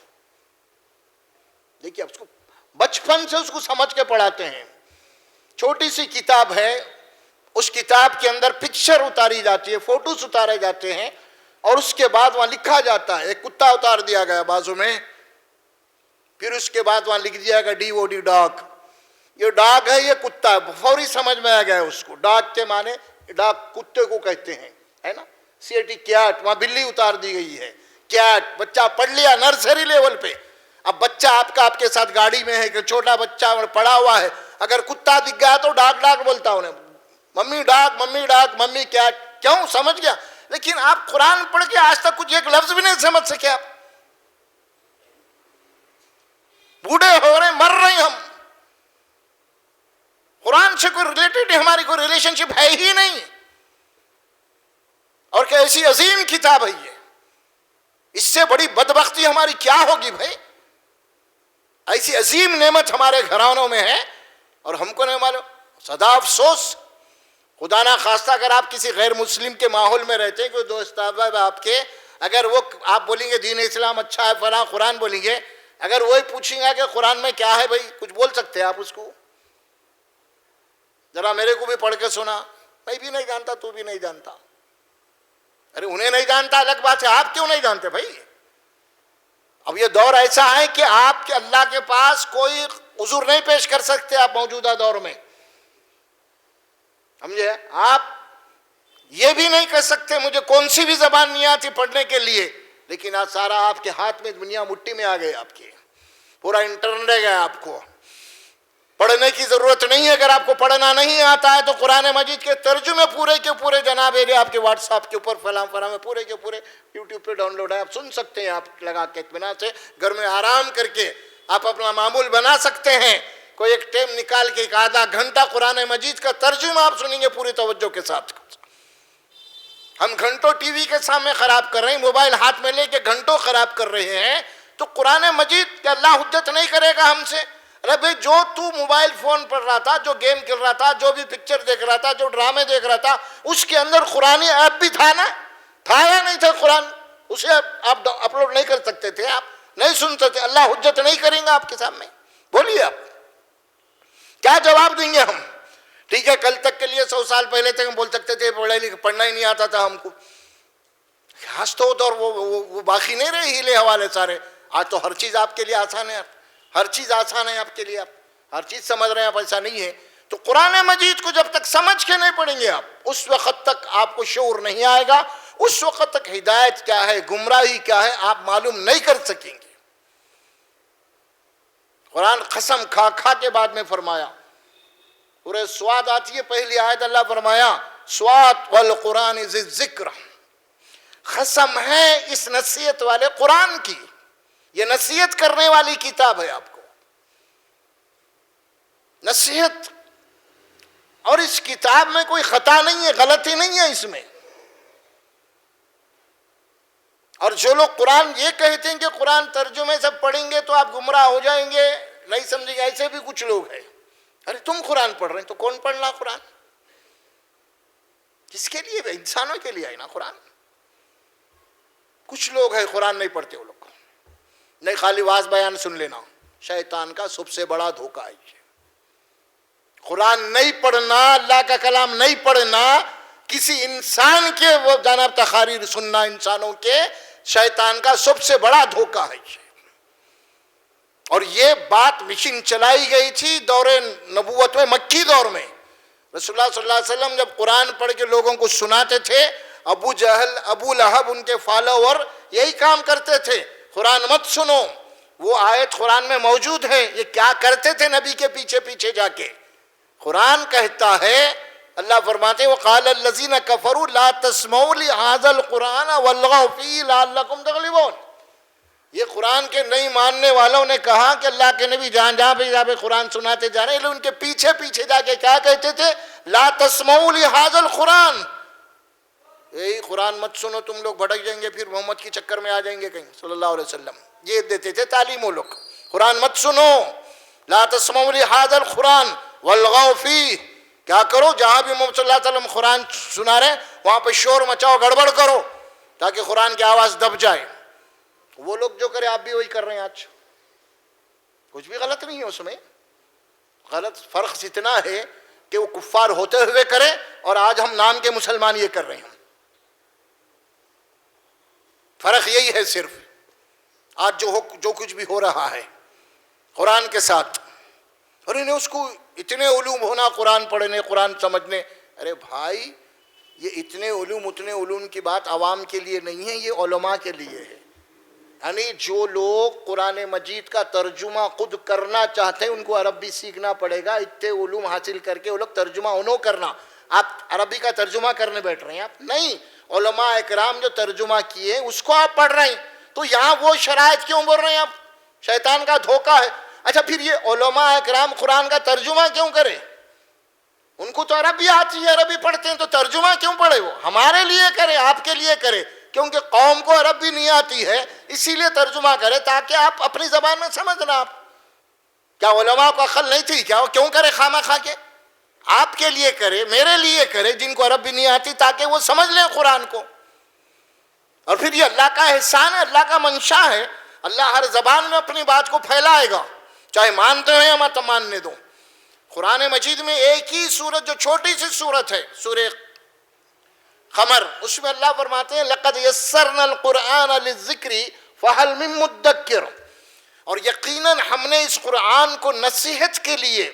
دیکھیے آپ اس کو بچپن سے اس کو سمجھ کے پڑھاتے ہیں۔ چھوٹی سی کتاب ہے، اس کتاب کے اندر پکچر اتاری جاتی ہے، فوٹوز اتارے جاتے ہیں، اور اس کے بعد وہاں لکھا جاتا ہے، ایک کتا اتار دیا گیا بازو میں، پھر اس کے بعد وہاں لکھ دیا گیا DOG ڈاگ، یہ ڈاگ ہے، یہ کتا ہے، فوری سمجھ میں آ گیا اس کو، ڈاگ کے معنی ڈاگ کتے کو کہتے ہیں، ہے نا، CAT کیٹ، وہاں بلی اتار دی گئی ہے، کیٹ، بچہ پڑھ لیا نرسری لیول پہ۔ اب بچہ آپ کے ساتھ گاڑی میں ہے کہ چھوٹا بچہ پڑا ہوا ہے، اگر کتا دکھ گیا تو ڈاگ ڈاگ بولتا انہیں، mummy dog, mummy dog, mummy cat, کیوں؟ سمجھ گیا۔ لیکن آپ قرآن پڑھ کے آج تک کچھ ایک لفظ بھی نہیں سمجھ سکے، آپ بوڑھے ہو رہے ہیں، مر رہے ہیں ہم، قرآن سے کوئی ریلیٹڈ ہماری کوئی ریلیشن شپ ہے ہی نہیں، اور کہ ایسی عظیم کتاب ہے یہ، اس سے بڑی بدبختی ہماری کیا ہوگی بھائی؟ ایسی عظیم نعمت ہمارے گھرانوں میں ہے اور ہم کو نہیں معلوم۔ سدا افسوس، خدا نہ خواستہ اگر آپ کسی غیر مسلم کے ماحول میں رہتے ہیں، کوئی دوست احباب آپ کے، اگر وہ آپ بولیں گے دین اسلام اچھا ہے فلاں قرآن بولیں گے، اگر وہی پوچھیں گا کہ قرآن میں کیا ہے بھائی، کچھ بول سکتے ہیں آپ اس کو؟ ذرا میرے کو بھی پڑھ کے سنا، میں بھی نہیں جانتا، تو بھی نہیں جانتا، ارے انہیں نہیں جانتا الگ بات ہے، آپ کیوں نہیں جانتے بھائی؟ اب یہ دور ایسا ہے کہ آپ کے اللہ کے پاس کوئی عذر نہیں پیش کر سکتے آپ موجودہ دور میں، سمجھے؟ آپ یہ بھی نہیں کہہ سکتے مجھے کون سی بھی زبان نہیں آتی پڑھنے کے لیے، لیکن آج سارا آپ کے ہاتھ میں، دنیا مٹھی میں آ گئی، آپ کے پورا انٹرنیٹ ہے گیا، آپ کو پڑھنے کی ضرورت نہیں ہے۔ اگر آپ کو پڑھنا نہیں آتا ہے تو قرآن مجید کے ترجمے پورے کے پورے جناب آپ کے واٹس ایپ کے اوپر فلاں میں پورے کے پورے یوٹیوب پہ ڈاؤن لوڈ ہے، آپ سن سکتے ہیں، آپ لگا کے اطمینان سے گھر میں آرام کر کے آپ اپنا معمول بنا سکتے ہیں۔ کوئی ایک ٹائم نکال کے ایک آدھا گھنٹہ قرآن مجید کا ترجمہ آپ سنیں گے پوری توجہ کے ساتھ۔ ہم گھنٹوں ٹی وی کے سامنے خراب کر رہے ہیں، موبائل ہاتھ میں لے کے گھنٹوں خراب کر رہے ہیں، تو قرآن مجید کہ اللہ حجت نہیں کرے گا ہم سے؟ ارے بھائی جو تو موبائل فون پڑھ رہا تھا، جو گیم کھیل رہا تھا، جو بھی پکچر دیکھ رہا تھا، جو ڈرامے دیکھ رہا تھا، اس کے اندر قرآنی ایپ بھی تھا نا؟ تھا یا نہیں تھا قرآن؟ اسے آپ اپلوڈ نہیں کر سکتے تھے، آپ نہیں سن سکتے؟ اللہ حجت نہیں کریں گا آپ کے سامنے؟ بولیے آپ کیا جواب دیں گے ہم؟ ٹھیک ہے، کل تک کے لیے 100 سال پہلے تک ہم بول سکتے تھے پڑھنا ہی نہیں آتا تھا ہم کو، آج تو اور وہ باقی نہیں رہے ہیلے حوالے سارے، آج تو ہر چیز آپ کے لیے آسان ہے، ہر چیز آسان ہے آپ کے لیے، آپ ہر چیز سمجھ رہے ہیں، آپ ایسا نہیں ہے۔ تو قرآن مجید کو جب تک سمجھ کے نہیں پڑھیں گے آپ، اس وقت تک آپ کو شعور نہیں آئے گا، اس وقت تک ہدایت کیا ہے، گمراہی کیا ہے، آپ معلوم نہیں کر سکیں گے۔ قرآن قسم کھا کھا کے بعد میں فرمایا، پورے سواد آتی ہے پہلی آیت، اللہ فرمایا سواد والقرآن ذی الذکر، قسم ہے اس نصیحت والے قرآن کی، یہ نصیحت کرنے والی کتاب ہے آپ کو، نصیحت، اور اس کتاب میں کوئی خطا نہیں ہے، غلطی نہیں ہے اس میں۔ اور جو لوگ قرآن یہ کہتے ہیں کہ قرآن ترجمے سے پڑھیں گے تو آپ گمراہ ہو جائیں گے، نہیں سمجھیں گے، ایسے بھی کچھ لوگ ہیں۔ ارے تم قرآن پڑھ رہے ہیں تو کون پڑھنا قرآن؟ کس کے لیے؟ انسانوں کے لیے ہے نا قرآن۔ کچھ لوگ ہیں قرآن نہیں پڑھتے، وہ لوگ نہیں، خالی واز بیان سن لینا، شیطان کا سب سے بڑا دھوکہ ہے یہ۔ قرآن نہیں پڑھنا، اللہ کا کلام نہیں پڑھنا، کسی انسان کے وہ جناب تقاریر سننا انسانوں کے شیطان کا سب سے بڑا دھوکہ ہے. اور یہ بات مشن چلائی گئی تھی دور نبوت میں، مکی دور میں. رسول اللہ صلی اللہ علیہ وسلم جب قرآن پڑھ کے لوگوں کو سناتے تھے، ابو جہل، ابو لہب، ان کے فالوور یہی کام کرتے تھے، قرآن مت سنو. وہ آیت قرآن میں موجود ہے. یہ کیا کرتے تھے نبی کے پیچھے پیچھے جا کے؟ قرآن کہتا ہے، اللہ فرماتے ہیں وَقَالَ الَّذِينَ كَفَرُوا لَا تَسْمَعُوا لِهَذَا الْقُرْآنَ وَالْغَوْا فِيهِ لَعَلَّكُمْ تَغْلِبُونَ. یہ قرآن کے نہیں ماننے والوں نے کہا کہ اللہ کے نبی جہاں پہ قرآن سناتے جا رہے ہیں، ان کے پیچھے پیچھے جا کے کیا کہتے تھے؟ لا تسمعوا لهذا القرآن، یہی قرآن مت سنو، تم لوگ بھٹک جائیں گے، پھر محمد کے چکر میں آ جائیں گے کہیں صلی اللہ علیہ وسلم. یہ دیتے تھے تعلیم وہ لوگ، قرآن مت سنو، لا تسمعوا لهذا القرآن والغوا فیہ. کیا کرو؟ جہاں بھی محمد صلی اللہ علیہ وسلم قرآن سنا رہے ہیں وہاں پہ شور مچاؤ، گڑبڑ کرو تاکہ قرآن کی آواز دب جائے. وہ لوگ جو کرے آپ بھی وہی کر رہے ہیں آج. کچھ بھی غلط نہیں ہے اس میں. غلط فرق اتنا ہے کہ وہ کفار ہوتے ہوئے کرے اور آج ہم نام کے مسلمان یہ کر رہے ہیں. فرق یہی ہے صرف. آج جو کچھ بھی ہو رہا ہے قرآن کے ساتھ، اور انہیں اس کو اتنے علوم ہونا، قرآن پڑھنے، قرآن سمجھنے. ارے بھائی، یہ اتنے علوم کی بات عوام کے لیے نہیں ہے، یہ علماء کے لیے ہے. یعنی جو لوگ قرآن مجید کا ترجمہ خود کرنا چاہتے ہیں ان کو عربی سیکھنا پڑے گا. اتنے علوم حاصل کر کے وہ لوگ ترجمہ انہوں کرنا. آپ عربی کا ترجمہ کرنے بیٹھ رہے ہیں؟ آپ نہیں. علماء اکرام جو ترجمہ کیے اس کو آپ پڑھ رہے ہیں، تو یہاں وہ شرائط کیوں بول رہے ہیں آپ؟ شیطان کا دھوکہ ہے. اچھا پھر یہ علماء اکرام قرآن کا ترجمہ کیوں کرے؟ ان کو تو عربی آتی ہے، عربی پڑھتے ہیں، تو ترجمہ کیوں پڑھے؟ وہ ہمارے لیے کرے، آپ کے لیے کرے. کیونکہ قوم کو عربی نہیں آتی ہے اسی لیے ترجمہ کرے تاکہ آپ اپنی زبان میں سمجھنا. آپ کیا علماء کو عقل نہیں تھی کیا؟ وہ کیوں کرے خامہ خواہ کے؟ آپ کے لیے کرے، میرے لیے کرے جن کو عربی نہیں آتی، تاکہ وہ سمجھ لیں قرآن کو. اور پھر یہ اللہ کا احسان ہے، اللہ کا منشا ہے. اللہ ہر زبان میں اپنی بات کو پھیلائے گا، چاہے مانتے ہو یا مت ماننے دو. قرآن مجید میں ایک ہی سورت جو چھوٹی سی سورت ہے، سورہ قمر، اس میں اللہ فرماتے ہیں لَقَدْ يَسَّرْنَا الْقُرْآنَ لِلذِّكْرِ فَهَلْ مِن مُدَّكِّرٍ. اور یقیناً ہم نے اس قرآن کو نصیحت کے لیے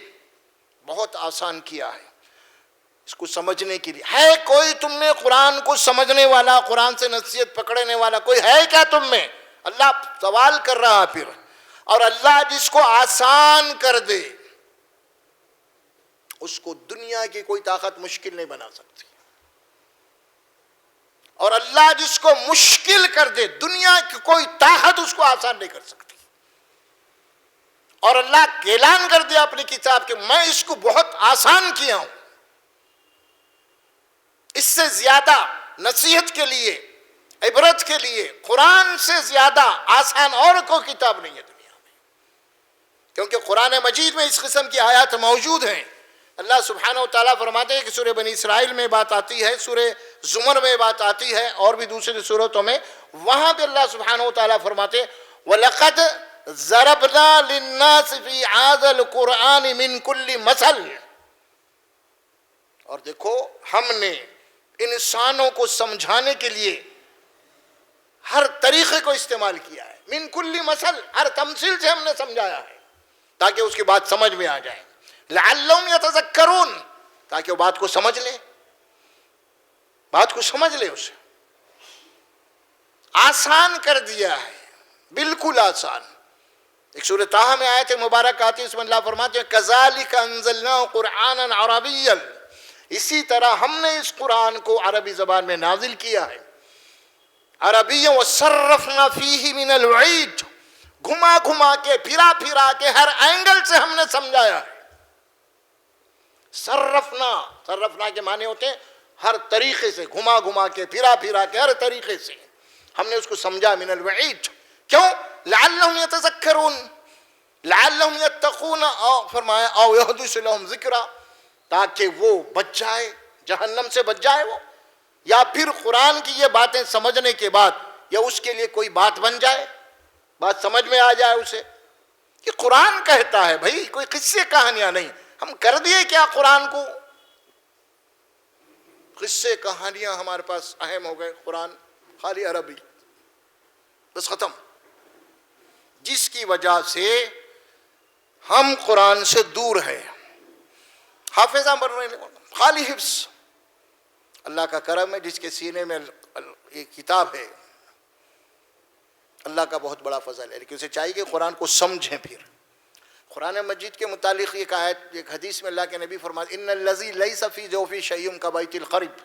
بہت آسان کیا ہے، اس کو سمجھنے کے لیے. ہے کوئی تم میں قرآن کو سمجھنے والا، قرآن سے نصیحت پکڑنے والا کوئی ہے کیا تم میں؟ اللہ سوال کر رہا پھر. اور اللہ جس کو آسان کر دے اس کو دنیا کی کوئی طاقت مشکل نہیں بنا سکتی، اور اللہ جس کو مشکل کر دے دنیا کی کوئی طاقت اس کو آسان نہیں کر سکتی. اور اللہ اعلان کر دیا اپنی کتاب کہ میں اس کو بہت آسان کیا ہوں. اس سے زیادہ نصیحت کے لیے، عبرت کے لیے، قرآن سے زیادہ آسان اور کوئی کتاب نہیں ہے دنیا میں. کیونکہ قرآن مجید میں اس قسم کی آیات موجود ہیں. اللہ سبحانہ و تعالیٰ فرماتے ہیں کہ سورہ بنی اسرائیل میں بات آتی ہے، سورہ زمر میں بات آتی ہے، اور بھی دوسری صورتوں میں. وہاں پہ اللہ سبحانہ و تعالیٰ فرماتے ہیں وَلَقَدْ ضَرَبْنَا لِلنَّاسِ فِي هَذَا الْقُرْآنِ مِنْ كُلِّ مَثَلٍ. اور دیکھو ہم نے انسانوں کو سمجھانے کے لیے ہر طریقے کو استعمال کیا ہے. من کل مثل، ہر تمثیل سے ہم نے سمجھایا ہے تاکہ اس کی بات سمجھ میں آ جائے. لعلہم یتذکرون، تاکہ وہ بات کو سمجھ لے، بات کو سمجھ لے. اسے آسان کر دیا ہے، بالکل آسان. ایک سورہ طٰہٰ میں آیت مبارک آتی ہے، اس میں اللہ فرماتے ہیں کذالک انزلناہ قرآنا عربیا، اسی طرح ہم نے اس قرآن کو عربی زبان میں نازل کیا ہے. عربیا وصرفنا فیہ من الوعید، گھما گھما کے، پھرا پھرا کے، ہر اینگل سے ہم نے سمجھایا ہے. صرفنا کے معنی ہوتے ہیں ہر طریقے سے، گھما گھما کے، پھرا پھرا کے، ہر طریقے سے ہم نے اس کو سمجھا. من الوعید، کیوں؟ لعلہم یتذکرون، لعلہم یتقون، فرمایا او یحدث لہم ذکرا، تاکہ وہ بچ جائے، جہنم سے بچ جائے وہ، یا پھر قرآن کی یہ باتیں سمجھنے کے بعد یا اس کے لیے کوئی بات بن جائے، بات سمجھ میں آ جائے اسے کہ قرآن کہتا ہے. بھائی کوئی قصے کہانیاں نہیں، ہم کر دیے کیا قرآن کو؟ قصے کہانیاں ہمارے پاس اہم ہو گئے، قرآن خالی عربی، بس ختم. جس کی وجہ سے ہم قرآن سے دور ہیں، حافظہ بن رہے ہیں، خالی حفظ. اللہ کا کرم ہے جس کے سینے میں یہ کتاب ہے، اللہ کا بہت بڑا فضل ہے. لیکن اسے چاہیے کہ قرآن کو سمجھیں. پھر قرآن مجید کے متعلق ایک آیت، ایک حدیث میں اللہ کے نبی فرماتے ان الذی لیس فی جوفی شیء کبیت الخرب،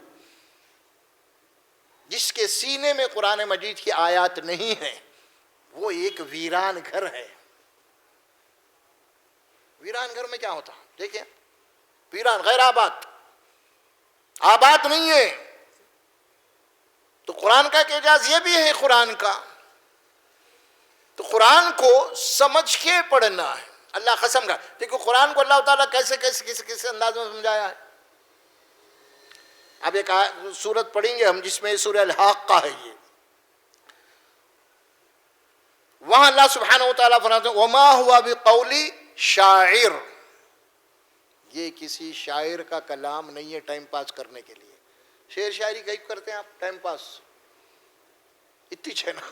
جس کے سینے میں قرآن مجید کی آیات نہیں ہیں وہ ایک ویران گھر ہے. ویران گھر میں کیا ہوتا؟ دیکھیں، ویران غیر آباد، آباد نہیں ہے. تو قرآن کا ایک اعجاز یہ بھی ہے قرآن کا، تو قرآن کو سمجھ کے پڑھنا ہے. اللہ قسم کا، دیکھو قرآن کو اللہ تعالیٰ کیسے کس انداز میں سمجھایا ہے. اب ایک سورت پڑھیں گے ہم جس میں سورہ الحاقہ ہے. یہ وہاں اللہ سبحانہ وتعالیٰ فرماتے ہیں وما ہوا بقول شاعر، یہ کسی شاعر کا کلام نہیں ہے ٹائم پاس کرنے کے لیے. شعر شاعری کہیں کرتے ہیں آپ ٹائم پاس، اتنی چھنا.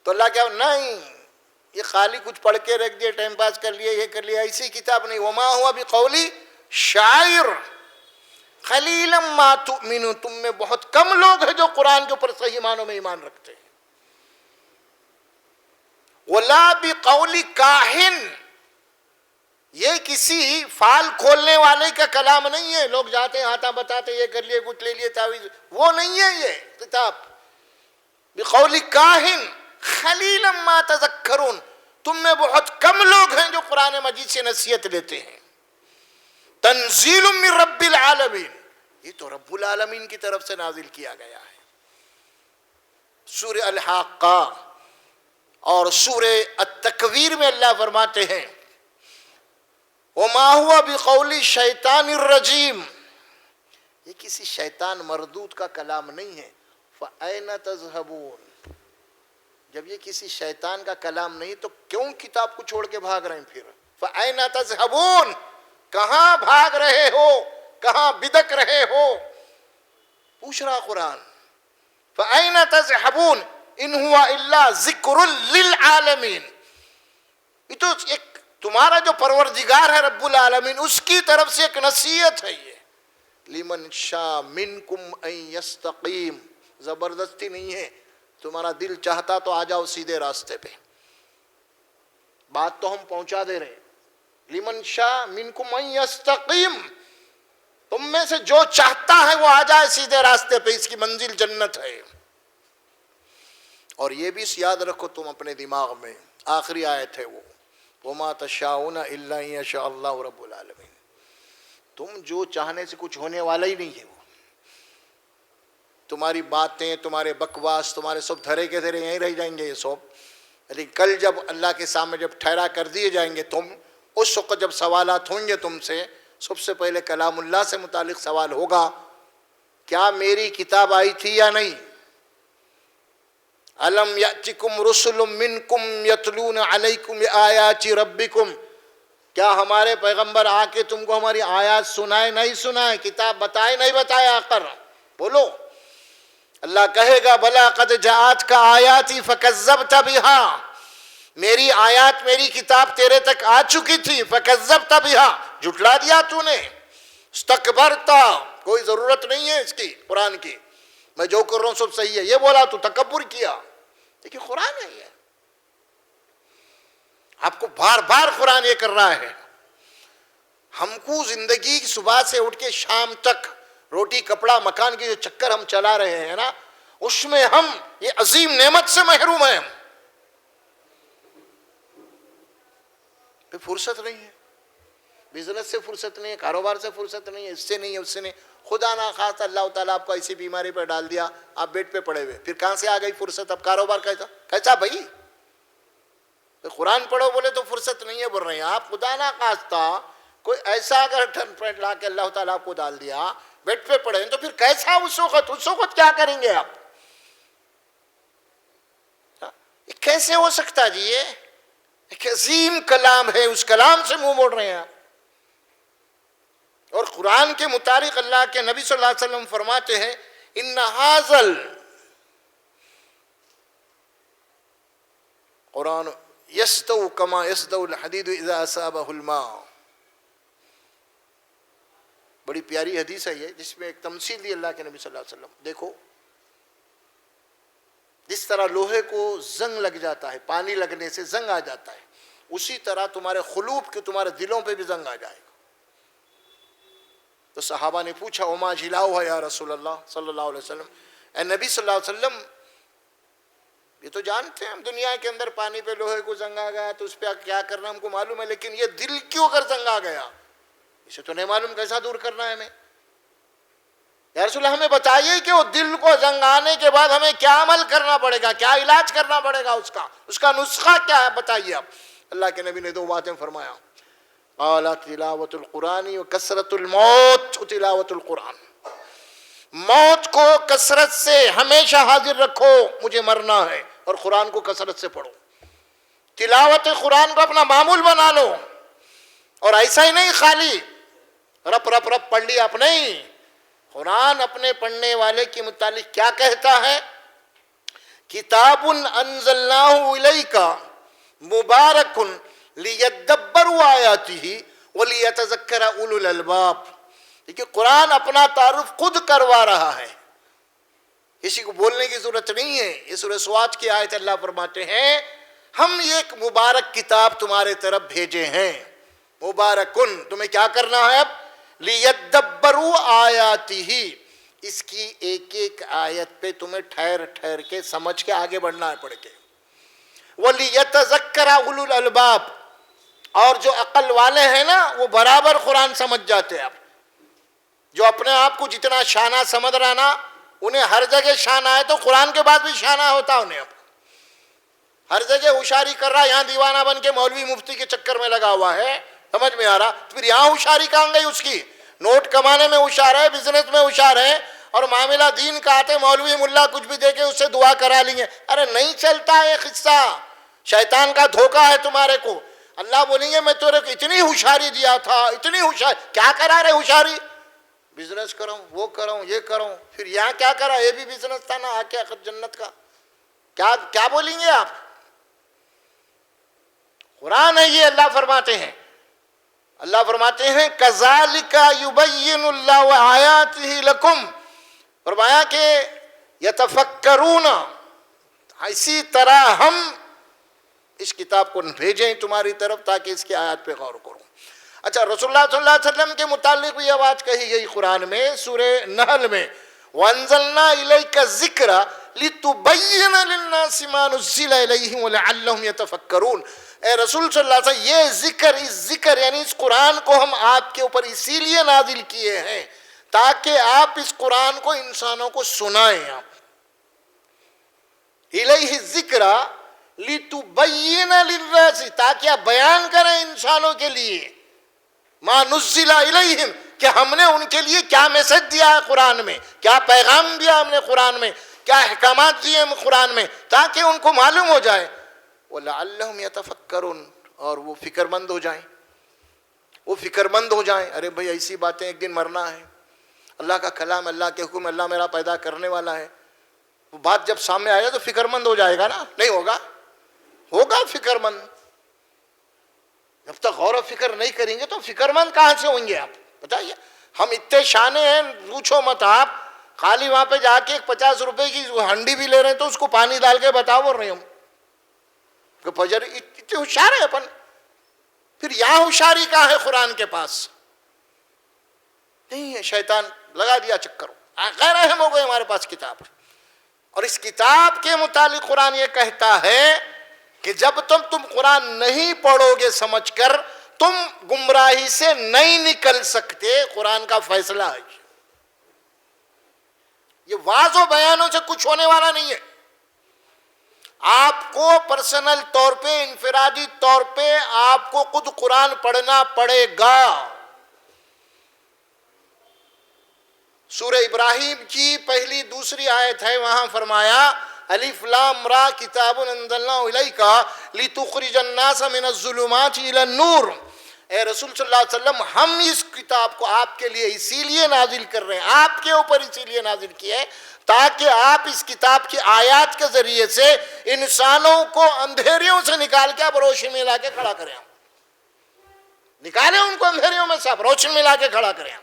تو اللہ کیا نہیں، یہ خالی کچھ پڑھ کے رکھ دیا، ٹائم پاس کر لیا، یہ کر لیا، ایسی کتاب نہیں. وما ہوا بقول شاعر قلیلا ما تؤمنون، تم میں بہت کم لوگ ہیں جو قرآن کے اوپر صحیح معنوں میں ایمان رکھتے ہیں. ولا بقول کاہن، یہ کسی فال کھولنے والے کا کلام نہیں ہے. لوگ جاتے ہیں ہاتھا بتاتے، یہ کر لیے، کچھ لے لیے تعویذ، وہ نہیں ہے یہ کتاب. بقول کاہن قلیلا ما تذکرون، تم میں بہت کم لوگ ہیں جو قرآن مجید سے نصیحت لیتے ہیں. تنزیل من رب العالمین، یہ تو رب العالمین کی طرف سے نازل کیا گیا ہے. سورہ الحاقہ اور سورہ التکویر میں اللہ فرماتے ہیں وما ہوا بقول شیطان الرجیم، یہ کسی شیطان مردود کا کلام نہیں ہے. فأین تذہبون، جب یہ کسی شیطان کا کلام نہیں تو کیوں کتاب کو چھوڑ کے بھاگ رہے ہیں؟ پھر فأین تذہبون، کہاں بھاگ رہے ہو، کہاں بدک رہے ہو؟ پوچھ رہا قرآن. فأین تذہبون ان ہوا الا ذکر للعالمین، یہ تو ایک تمہارا جو پروردگار ہے رب العالمین اس کی طرف سے ایک نصیحت ہے. یہ لمن شاء منکم ان یستقیم، زبردستی نہیں ہے. تمہارا دل چاہتا تو آ جاؤ سیدھے راستے پہ، بات تو ہم پہنچا دے رہے. لمن شاء منکم ان یستقیم، تم میں سے جو چاہتا ہے وہ آ جائے سیدھے راستے پہ، اس کی منزل جنت ہے. اور یہ بھی یاد رکھو تم اپنے دماغ میں، آخری آیت ہے وہ وما تشاؤون الا ان یشاء اللہ رب العالمین، تم جو چاہنے سے کچھ ہونے والا ہی نہیں ہے. وہ تمہاری باتیں، تمہارے بکواس، تمہارے سب دھرے کے دھرے یہیں رہ جائیں گے یہ سب. لیکن کل جب اللہ کے سامنے جب ٹھہرا کر دیے جائیں گے تم، اس وقت جب سوالات ہوں گے تم سے، سب سے پہلے کلام اللہ سے متعلق سوال ہوگا، کیا میری کتاب آئی تھی یا نہیں؟ الم یاتکم رسل منکم یتلون علیکم آیات ربکم، کیا ہمارے پیغمبر آ کے تم کو ہماری آیات سنائے نہیں سنائے، کتاب بتائے نہیں بتائے آ کر؟ بولو. اللہ کہے گا بلا قد جاءتک آیاتی فکذبت بہا، میری آیات، میری کتاب تیرے تک آ چکی تھی. فکذبت بہا، جھٹلا دیا تو نے. استکبرتا، کوئی ضرورت نہیں ہے اس کی، قرآن کی، میں جو کر رہا ہوں سب صحیح ہے، یہ بولا تو تکبر کیا. دیکھیے قرآن ہے یہ، آپ کو بار بار قرآن یہ کر رہا ہے. ہم کو زندگی کی صبح سے اٹھ کے شام تک روٹی کپڑا مکان کے جو چکر ہم چلا رہے ہیں نا، اس میں ہم یہ عظیم نعمت سے محروم ہیں. پھر فرصت نہیں ہے، بزنس سے فرصت نہیں ہے، کاروبار سے فرصت نہیں ہے، اس سے نہیں ہے، اس سے نہیں. خدا نہ خواستہ اللہ تعالیٰ آپ کو ایسی بیماری پہ ڈال دیا، آپ بیڈ پہ پڑے ہوئے، پھر کہاں سے آ گئی فرصت؟ اب کاروبار کیسا بھائی؟ قرآن پڑھو بولے تو فرصت نہیں ہے بول رہے ہیں آپ. خدا نہ خواستہ کوئی ایسا اگر ٹرن پوائنٹ لا کے اللہ تعالیٰ آپ کو ڈال دیا، بیڈ پہ پڑے تو پھر کیسا اس وقت کیا کریں گے آپ؟ یہ کیسے ہو سکتا جی؟ یہ ایک عظیم کلام ہے، اس کلام سے منہ موڑ رہے ہیں آپ. اور قرآن کے متعلق اللہ کے نبی صلی اللہ علیہ وسلم فرماتے ہیں ان ھذل قرآن یسطو کما یسطو الحدید اذا اصابہ الماء. بڑی پیاری حدیث ہے یہ، جس میں ایک تمثیل دی اللہ کے نبی صلی اللہ علیہ وسلم. دیکھو جس طرح لوہے کو زنگ لگ جاتا ہے، پانی لگنے سے زنگ آ جاتا ہے، اسی طرح تمہارے قلوب کے تمہارے دلوں پہ بھی زنگ آ جائے گا. تو صحابہ نے پوچھا وما جلاؤ یا رسول اللہ صلی اللہ علیہ وسلم، اے نبی صلی اللہ علیہ وسلم یہ تو جانتے ہیں ہم دنیا کے اندر پانی پہ لوہے کو زنگ آ گیا تو اس پہ کیا کرنا ہم کو معلوم ہے، لیکن یہ دل کیوں اگر زنگ آ گیا اسے تو نہیں معلوم، کیسا دور کرنا ہے ہمیں؟ یا رسول اللہ ہمیں بتائیے کہ وہ دل کو زنگ آنے کے بعد ہمیں کیا عمل کرنا پڑے گا، کیا علاج کرنا پڑے گا، اس کا نسخہ کیا ہے بتائیے آپ. اللہ کے نبی نے دو باتیں فرمایا، قال تلاوت القرآن و کثرت الموت. تلاوت القرآن، موت کو کثرت سے ہمیشہ حاضر رکھو، مجھے مرنا ہے، اور قرآن کو کثرت سے پڑھو. تلاوت قرآن کو اپنا معمول بنا لو، اور ایسا ہی نہیں خالی رپ رپ رپ پڑھ لیا آپ، نہیں. قرآن اپنے پڑھنے والے کے متعلق کیا کہتا ہے؟ کتاب انزلناہ الیک مبارک لیدبروا آیاتہ ولیتذکر اولو الالباب. دیکھیے قرآن اپنا تعارف خود کروا رہا ہے، کسی کو بولنے کی ضرورت نہیں ہے. یہ سورہ سواد کی آیت اللہ فرماتے ہیں ہم یہ ایک مبارک کتاب تمہارے طرف بھیجے ہیں. مبارکن، تمہیں کیا کرنا ہے اب؟ لیدبروا آیاتہ، اس کی ایک ایک آیت پہ تمہیں ٹھہر ٹھہر کے سمجھ کے آگے بڑھنا ہے پڑھ کے. وَلِيَتَذَكَّرَ أُولُو الْأَلْبَابِ، اور جو عقل والے ہیں نا وہ برابر قرآن سمجھ جاتے ہیں. اب جو اپنے آپ کو جتنا شانہ سمجھ رہا نا، انہیں ہر جگہ شانہ ہے تو قرآن کے بعد بھی شانہ ہوتا انہیں. اب ہر جگہ ہوشیاری کر رہا، یہاں دیوانہ بن کے مولوی مفتی کے چکر میں لگا ہوا ہے، سمجھ میں آ رہا، تو پھر یہاں ہوشیاری کہاں گئی اس کی؟ نوٹ کمانے میں ہوشیار ہے، بزنس میں ہوشیار ہے، اور معاملہ دین کا آتے مولوی ملا کچھ بھی دے کے اس سے دعا کرا لیں گے. ارے نہیں چلتا ہے قصہ، شیطان کا دھوکہ ہے تمہارے کو. اللہ بولیں گے میں تیرے کو اتنی ہوشیاری دیا تھا، اتنی ہوشیاری، کیا کرا رہے ہوشیاری؟ بزنس کروں، وہ کروں، یہ کروں. پھر یہاں کیا کرا؟ یہ بھی بزنس تھا نا، آ کے جنت کا. کیا بولیں گے آپ؟ قرآن ہے یہ، اللہ فرماتے ہیں. اللہ فرماتے ہیں کذالک یبین اللہ آیاتہ لکم، فرمایا کہ یتفکرون، اسی طرح ہم اس کتاب کو بھیجیں تمہاری طرف تاکہ اس کی آیات پہ غور کرو. اچھا، رسول اللہ صلی اللہ علیہ وسلم کے متعلق بھی یہ بات کہی گئی قرآن میں، سورہ نحل میں، وَأَنزَلْنَا إِلَيْكَ الذِّكْرَ لِتُبَيِّنَ لِلنَّاسِ مَا نُزِّلَ إِلَيْهِمْ وَلَعَلَّهُمْ يَتَفَكَّرُونَ. اے رسول صلی اللہ علیہ وسلم، یہ ذکر یعنی اس قرآن کو ہم آپ کے اوپر اسی لیے نازل کیے ہیں تاکہ آپ اس قرآن کو انسانوں کو سنائیں. آپ الیہ الذکر لتبین للناس، تاکہ آپ بیان کریں انسانوں کے لیے، ما نزل الیہم، کہ ہم نے ان کے لیے کیا میسج دیا ہے قرآن میں، کیا پیغام دیا ہم نے قرآن میں، کیا احکامات دیے ہم قرآن میں، تاکہ ان کو معلوم ہو جائے. وَلَعَلَّهُمْ يَتَفَكَّرُونَ، اور وہ فکر مند ہو جائیں، وہ فکر مند ہو جائیں. ارے بھائی ایسی باتیں، ایک دن مرنا ہے، اللہ کا کلام، اللہ کے حکم، اللہ میرا پیدا کرنے والا ہے. وہ بات جب سامنے آئے تو فکر مند ہو جائے گا نا؟ نہیں ہوگا؟ ہوگا فکر مند. جب تک غور و فکر نہیں کریں گے تو فکر مند کہاں سے ہوں گے آپ بتائیے؟ ہم اتنے شانے ہیں پوچھو مت. آپ خالی وہاں پہ جا کے 50 روپے کی ہنڈی بھی لے رہے ہیں تو اس کو پانی ڈال کے بتاؤ بول رہے ہم کہ فجر اتنے ہوشیار ہے اپن. پھر یہاں ہوشیاری کہاں ہے قرآن کے پاس؟ نہیں ہے، شیطان لگا دیا چکر، غیر اہم ہو گئی ہمارے پاس کتاب. اور اس کتاب کے متعلق قرآن یہ کہتا ہے کہ جب تم قرآن نہیں پڑھو گے سمجھ کر، تم گمراہی سے نہیں نکل سکتے. قرآن کا فیصلہ ہے یہ، واضح و بیانوں سے کچھ ہونے والا نہیں ہے. آپ کو پرسنل طور پہ، انفرادی طور پہ آپ کو خود قرآن پڑھنا پڑے گا. سورہ ابراہیم کی پہلی دوسری آیت ہے، وہاں فرمایا الف لام را کتاب انزلناہ الیک لتخرج الناس من الظلمات الی النور. اے رسول صلی اللہ علیہ وسلم ہم اس کتاب کو آپ کے لیے اسی لیے نازل کر رہے ہیں، آپ کے اوپر اسی لیے نازل کیا ہے تاکہ آپ اس کتاب کی آیات کے ذریعے سے انسانوں کو اندھیریوں سے نکال کے آپ روشنی میں لا کے کھڑا کریں، نکالیں ان کو اندھیریوں میں سے آپ روشنی میں لا کے کھڑا کریں۔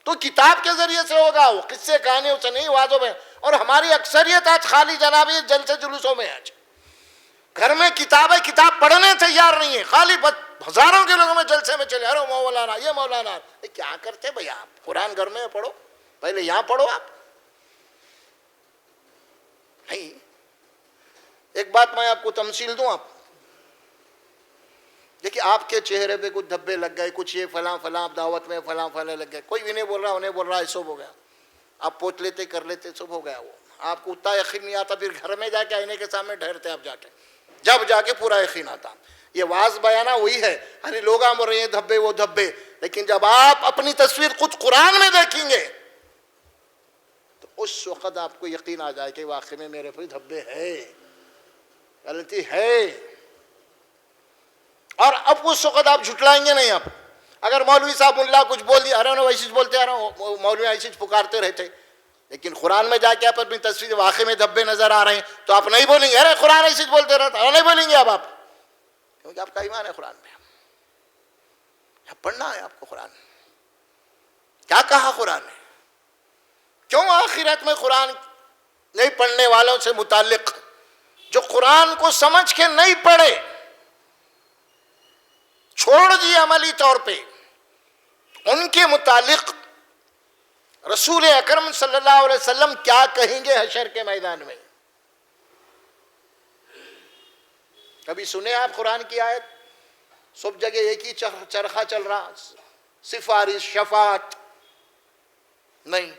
تو کتاب کے ذریعے سے ہوگا، وہ قصے کہانیوں سے نہیں، واضح میں۔ اور ہماری اکثریت آج خالی جناب یہ جلسے جلوسوں میں، آج گھر میں کتاب ہے، کتاب پڑھنے تیار نہیں ہے، خالی ہزاروں کے لوگوں میں جلسے میں چلے، ارے مولانا یہ مولانا، کیا کرتے بھئی آپ؟ قرآن گھر میں پڑھو، پہلے یہاں پڑھو آپ۔ نہیں، ایک بات میں آپ کو تمثیل دوں، آپ دیکھیں آپ کے چہرے پہ کچھ دھبے لگ گئے، کچھ یہ فلاں فلاں دعوت میں فلاں فلاں لگ گئے، کوئی بھی نہیں بول رہا، انہیں بول رہا ہے، سب ہو گیا، آپ پوچھ لیتے کر لیتے، سب ہو گیا۔ وہ آپ کو اتنا یقین نہیں آتا، پھر گھر میں جا کے آئینے کے سامنے ٹھہرتے آپ جا کے، جب جا کے پورا یقین آتا۔ یہ واز بیانہ وہی ہے، یعنی لوگ ہم رہے ہیں دھبے وہ دھبے، لیکن جب آپ اپنی تصویر خود قرآن میں دیکھیں گے تو اس وقت آپ کو یقین آ جائے کہ واقعی میں میرے پہ دھبے ہے، غلطی ہے۔ اور اب اس وقت آپ جھٹلائیں گے نہیں۔ آپ اگر مولوی صاحب ملا کچھ بول دیا، ارے انہوں ایسی بولتے، ارے مولوی ایسی پکارتے رہتے، لیکن قرآن میں جا کے آپ اپنی تصویر واقعی میں دھبے نظر آ رہے ہیں تو آپ نہیں بولیں گے ارے قرآن ایسی بولتے رہتا، نہیں بولیں گے اب آپ، کیونکہ آپ کا ایمان ہے قرآن میں، پڑھنا ہے آپ کو قرآن۔ کیا کہا قرآن نے؟ کیوں آخرت میں قرآن نہیں پڑھنے والوں سے متعلق، جو قرآن کو سمجھ کے نہیں پڑھے، چھوڑ دیے عملی طور پہ، ان کے متعلق رسول اکرم صلی اللہ علیہ وسلم کیا کہیں گے حشر کے میدان میں؟ کبھی سنے آپ قرآن کی آیت؟ سب جگہ ایک ہی چرخہ چل رہا، سفارش شفاعت نہیں،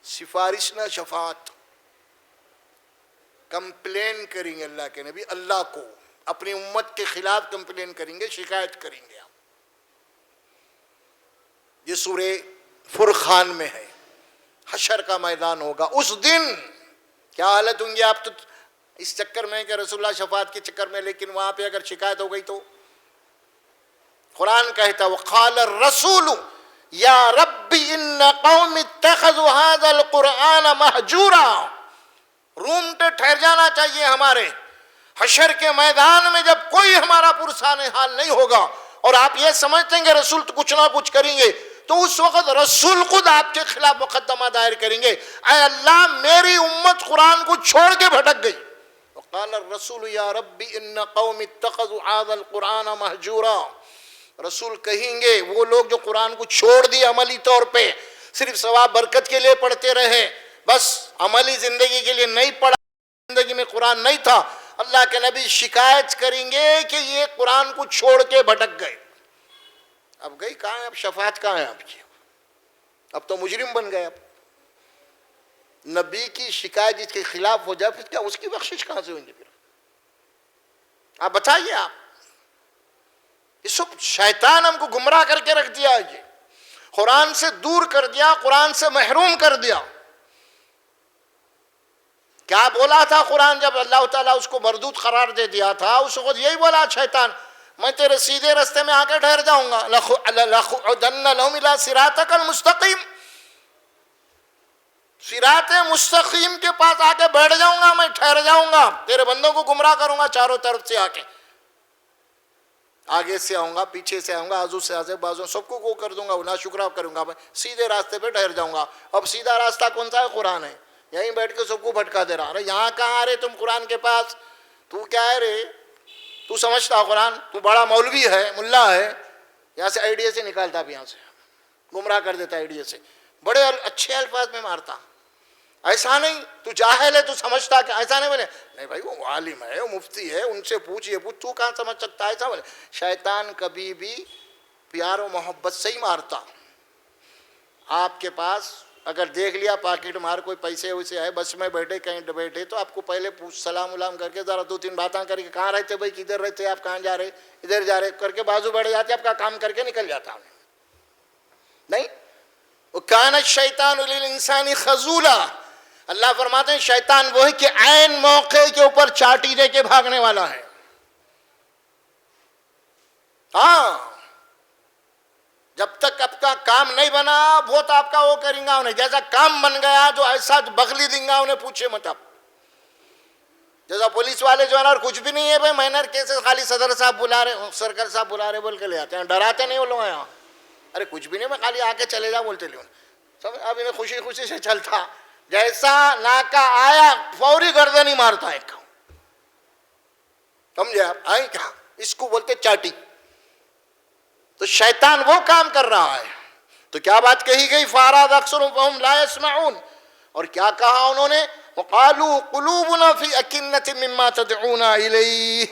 سفارش نہ شفاعت۔ کمپلین کریں گے اللہ کے نبی، اللہ کو اپنی امت کے خلاف کمپلین کریں گے، شکایت کریں گے۔ یہ سورہ فرقان میں ہے، حشر کا میدان ہوگا اس دن، کیا حالت ہوں گی آپ؟ تو اس چکر میں کہ رسول اللہ شفاعت کے چکر میں، لیکن وہاں پہ اگر شکایت ہو گئی تو قرآن کہتا وقال الرسول یا رب ان قوم اتخذوا هذا القرآن مہجورا۔ روم پہ ٹھہر جانا چاہیے ہمارے، حشر کے میدان میں جب کوئی ہمارا پرسان حال نہیں ہوگا اور آپ یہ سمجھتے ہیں کہ رسول تو کچھ نہ کچھ کریں گے، تو اس وقت رسول خود آپ کے خلاف مقدمہ دائر کریں گے، اے اللہ میری امت قرآن کو چھوڑ کے بھٹک گئی۔ وقال الرسول یا رب ان قوم اتخذوا هذا القرآن مہجورا۔ رسول کہیں گے وہ لوگ جو قرآن کو چھوڑ دی عملی طور پہ، صرف ثواب برکت کے لیے پڑھتے رہے، بس عملی زندگی کے لیے نہیں پڑھا، زندگی میں قرآن نہیں تھا، اللہ کے نبی شکایت کریں گے کہ یہ قرآن کو چھوڑ کے بھٹک گئے۔ اب گئی کہاں ہے؟ اب شفاعت کہاں ہے آپ کی؟ اب تو مجرم بن گئے۔ اب نبی کی شکایت جس کے خلاف ہو جائے پھر کیا اس کی بخشش کہاں سے ہوگی؟ پھر آپ بتائیے۔ آپ یہ سب شیطان ہم کو گمراہ کر کے رکھ دیا ہے، یہ قرآن سے دور کر دیا، قرآن سے محروم کر دیا۔ کیا بولا تھا قرآن جب اللہ تعالیٰ اس کو مردود قرار دے دیا تھا؟ اس وقت یہی بولا شیطان، میں تیرے سیدھے رستے میں آ کے ٹھہر جاؤں گا، لَأَقْعُدَنَّ لَهُمْ إِلَىٰ صِرَاطِكَ الْمُسْتَقِيمِ، صراط مستقیم کے پاس آ کے بیٹھ جاؤں گا، میں ٹھہر جاؤں گا، تیرے بندوں کو گمراہ کروں گا چاروں طرف سے آ کے، آگے سے آؤں گا، پیچھے سے آؤں گا، آزو سے آزے بازو سب کو وہ کر دوں گا، نا شکرہ کروں گا، میں سیدھے راستے پہ ٹھہر جاؤں گا۔ اب سیدھا راستہ کون سا ہے؟ قرآن ہے، یہیں بیٹھ کے سب کو بھٹکا دے رہا۔ ارے یہاں کہاں آ رہے تم قرآن کے پاس؟ تو کیا ہے رے؟ تو سمجھتا قرآن؟ تو بڑا مولوی ہے، ملا ہے، یہاں سے آئیڈیا سے نکالتا، بھی یہاں سے گمراہ کر دیتا آئیڈیا سے، بڑے اچھے الفاظ میں مارتا۔ ایسا نہیں، تو جاہل ہے، تو سمجھتا کہ ایسا نہیں بولے، نہیں بھائی وہ عالم ہے، وہ مفتی ہے، ان سے پوچھ، یہ پوچھ، تو کہاں سمجھ سکتا ہے؟ ایسا بولے۔ شیطان کبھی بھی پیار و محبت سے ہی مارتا۔ آپ کے پاس اگر دیکھ لیا پاکٹ مار کوئی پیسے ویسے آئے، بس میں بیٹھے کہیں بیٹھے، تو آپ کو پہلے پوچھ، سلام علام کر کے ذرا دو تین باتیں کر کے، کہاں رہتے بھائی، کدھر رہتے آپ، کہاں جا رہے، ادھر جا رہے کر کے بازو بیٹھ جاتے، آپ کا کام کر کے نکل جاتا۔ نہیں، وَكَانَ الشَّيْطَانُ لِلْإِنسَانِ خَذُولًا، اللہ فرماتے ہیں شیطان وہی کہ عین موقع کے اوپر چاٹی دے کے بھاگنے والا ہے۔ ہاں جب تک آپ کا کام نہیں بنا بہت آپ کا وہ کریں گا انہیں، جیسا کام بن گیا جو ایسا بغلی دیں گا انہیں پوچھے مت آپ. جیسا پولیس والے جو ہے نا اور کچھ بھی نہیں ہے بھائی مائنر کیسز خالی صدر صاحب بلا رہے سرکل صاحب بلا رہے بول کے لے آتے ہیں، ڈراتے نہیں وہ لوگ یہاں. ارے کچھ بھی نہیں میں خالی آ کے چلے جا بولتے لے سب. اب انہیں خوشی خوشی سے چلتا، جیسا ناکا آیا فوری گردن ہی مارتا ہے. سمجھے آپ؟ آئیں کیا اس کو بولتے چاٹی. تو شیطان وہ کام کر رہا ہے. تو کیا بات کہی گئی؟ فاراد اکثرهم فهم لا يسمعون. اور کیا کہا انہوں نے؟ وقالوا قلوبنا في اكنة مما تدعونا الیہ.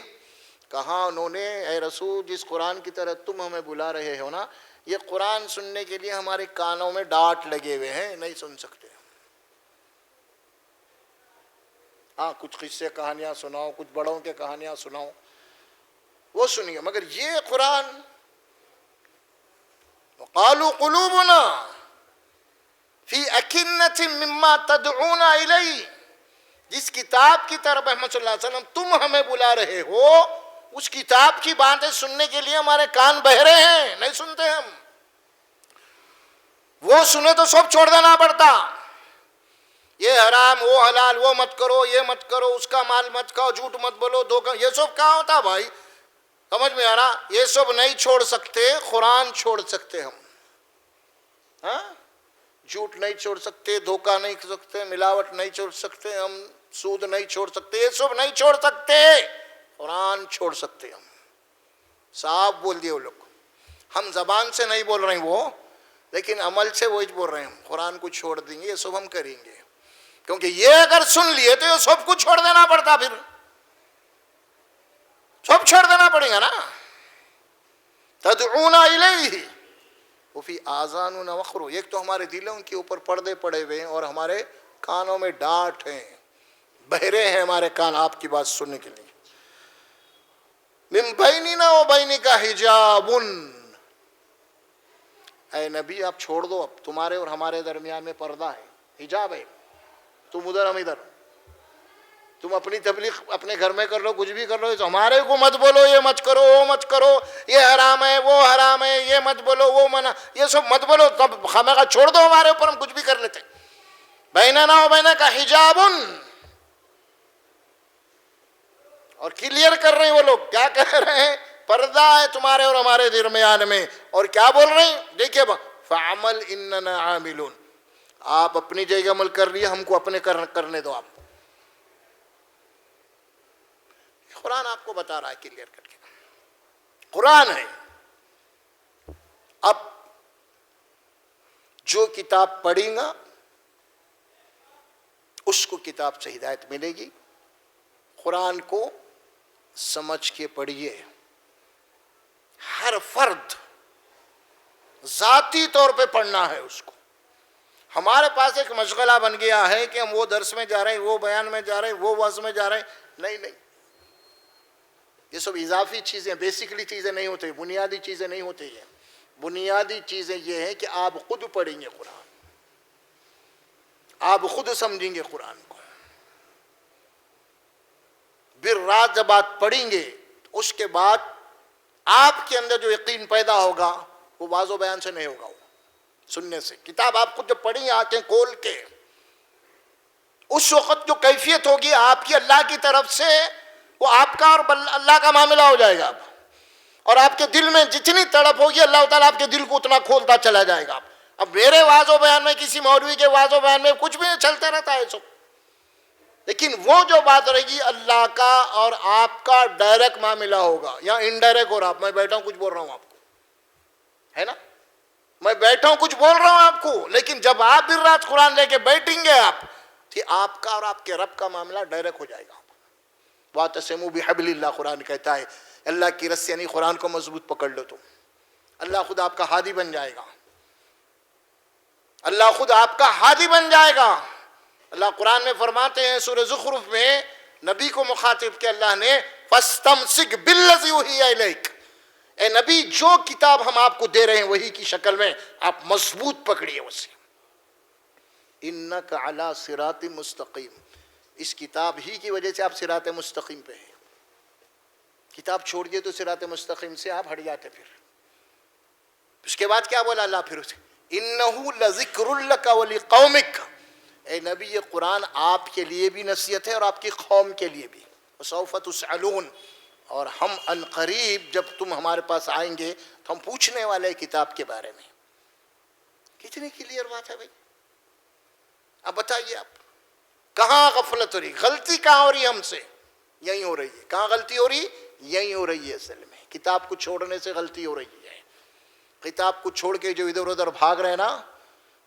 کہا انہوں نے اے رسول جس قرآن کی طرح تم ہمیں بلا رہے ہو نا، یہ قرآن سننے کے لیے ہمارے کانوں میں ڈانٹ لگے ہوئے ہیں، نہیں سن سکتے. ہاں کچھ قصے کہانیاں سناؤ، کچھ بڑوں کے کہانیاں سناؤ، وہ سنیے، مگر یہ قرآن وقالوا قلوبنا فی اکنۃ مما تدعونا الیہ. جس کتاب کی طرف محمد صلی اللہ علیہ وسلم تم ہمیں بلا رہے ہو، اس کتاب کی باتیں سننے کے لیے ہمارے کان بہرے ہیں، نہیں سنتے ہم. وہ سنے تو سب چھوڑ دینا پڑتا. یہ حرام وہ حلال، وہ مت کرو یہ مت کرو، اس کا مال مت کھاؤ، جھوٹ مت بولو، دھوکہ، یہ سب کہاں ہوتا بھائی؟ سمجھ میں آ رہا؟ یہ سب نہیں چھوڑ سکتے، قرآن چھوڑ سکتے ہم. ہاں جھوٹ نہیں چھوڑ سکتے، دھوکہ نہیں چھوڑ سکتے، ملاوٹ نہیں چھوڑ سکتے ہم، سود نہیں چھوڑ سکتے، یہ سب نہیں چھوڑ سکتے، قرآن چھوڑ سکتے ہم. صاف بول دیے وہ لوگ. ہم زبان سے نہیں بول رہے ہیں وہ، لیکن عمل سے وہی بول رہے ہیں، ہم قرآن کو چھوڑ دیں گے، یہ سب ہم کریں گے. کیونکہ یہ اگر سن لیے تو یہ سب کچھ چھوڑ دینا پڑتا، پھر سب چھوڑ دینا پڑے گا نا. تدعونا الیہ وفی آذاننا وقر. ایک تو ہمارے دلوں کے اوپر پردے پڑے ہوئے ہیں اور ہمارے کانوں میں ڈانٹ ہیں، بہرے ہیں ہمارے کان آپ کی بات سننے کے لیے. من بیننا و بینک حجاب. اے نبی آپ چھوڑ دو، اب تمہارے اور ہمارے درمیان میں پردہ ہے، حجاب ہے. تم ادھر ہم ادھر، تم اپنی تبلیغ اپنے گھر میں کر لو، کچھ بھی کر لو، ہمارے کو مت بولو یہ مت کرو وہ مت کرو، یہ حرام ہے وہ حرام ہے، یہ مت بولو وہ منع، یہ سب مت بولو، تب خامخواہ چھوڑ دو ہمارے اوپر، ہم کچھ بھی کر لیتے. بیننا و بینک حجاب. اور کلیئر کر رہے ہیں وہ لوگ، کیا کہہ رہے ہیں؟ پردہ ہے تمہارے اور ہمارے درمیان میں. اور کیا بول رہے ہیں؟ دیکھیے فعمل اننا عاملون. آپ اپنی جگہ عمل کر رہی ہے، ہم کو اپنے کرنے دو. آپ قرآن آپ کو بتا رہا ہے کلیئر کر کے، قرآن ہے. اب جو کتاب پڑھیں گا اس کو کتاب سے ہدایت ملے گی. قرآن کو سمجھ کے پڑھیے. ہر فرد ذاتی طور پہ پڑھنا ہے اس کو. ہمارے پاس ایک مشغلہ بن گیا ہے کہ ہم وہ درس میں جا رہے ہیں، وہ بیان میں جا رہے ہیں، وہ وعظ میں جا رہے ہیں. نہیں، یہ سب اضافی چیزیں، بیسکلی چیزیں نہیں ہوتی، بنیادی چیزیں نہیں ہوتی ہیں. بنیادی چیزیں یہ ہیں کہ آپ خود پڑھیں گے قرآن، آپ خود سمجھیں گے قرآن کو. پھر رات جب آپ پڑھیں گے اس کے بعد آپ کے اندر جو یقین پیدا ہوگا وہ واضح بیان سے نہیں ہوگا، وہ سننے سے. کتاب آپ خود جب پڑھیں گے آنکھیں کھول کے، اس وقت جو کیفیت ہوگی آپ کی اللہ کی طرف سے، وہ آپ کا اور اللہ کا معاملہ ہو جائے گا. اور آپ کے دل میں جتنی تڑپ ہوگی اللہ تعالیٰ آپ کے دل کو اتنا کھولتا چلا جائے گا. اب میرے واضح و بیان میں، کسی مولوی کے واضح و بیان میں کچھ بھی چلتے رہتا ہے سب، لیکن وہ جو بات رہے گی اللہ کا اور آپ کا ڈائریکٹ معاملہ ہوگا یا انڈائریکٹ ہو رہا. میں بیٹھا ہوں کچھ بول رہا ہوں آپ کو، ہے نا، میں بیٹھا ہوں کچھ بول رہا ہوں آپ کو، لیکن جب آپ دن رات قرآن لے کے بیٹھیں گے آپ کا اور آپ کے رب کا معاملہ ڈائریکٹ ہو جائے گا. وَاعْتَصِمُوا بِحَبْلِ اللَّهِ قرآن کہتا ہے، اللہ کی رسی یعنی قرآن کو مضبوط پکڑ لو تم، اللہ خود آپ کا ہادی بن جائے گا. اللہ خود آپ کا ہادی بن جائے گا. اللہ قرآن میں فرماتے ہیں سورہ زخرف میں، نبی کو مخاطب کہ اللہ نے فَاسْتَمْسِكْ بِالَّذِي أُوحِيَ إِلَيْكَ. اے نبی جو کتاب ہم آپ کو دے رہے ہیں وہی کی شکل میں آپ مضبوط پکڑیے اسے. اِنَّكَ عَلَىٰ صِرَاطٍ مُسْتَقِيمٍ. اس کتاب ہی کی وجہ سے آپ صراط مستقیم پہ ہیں. کتاب چھوڑ دیے تو صراط مستقیم سے آپ ہٹ جاتے. پھر اس کے بعد کیا بولا اللہ پھر اسے, اِنَّهُ لَذِكْرٌ لَكَ وَلِقَوْمِكَ, اے نبی یہ قرآن آپ کے لیے بھی نصیحت ہے اور آپ کی قوم کے لیے بھی. وَسَوْفَ تُسْأَلُونَ, اور ہم ان قریب جب تم ہمارے پاس آئیں گے تو ہم پوچھنے والے ہیں کتاب کے بارے میں. کتنی کلیئر بات ہے بھائی. اب بتائیے آپ کہاں غفلت ہو رہی, غلطی کہاں ہو رہی ہم سے؟ یہی ہو رہی ہے. کہاں غلطی ہو رہی؟ یہی ہو رہی ہے. اصل میں کتاب کو چھوڑنے سے غلطی ہو رہی ہے. کتاب کو چھوڑ کے جو ادھر ادھر بھاگ رہے نا,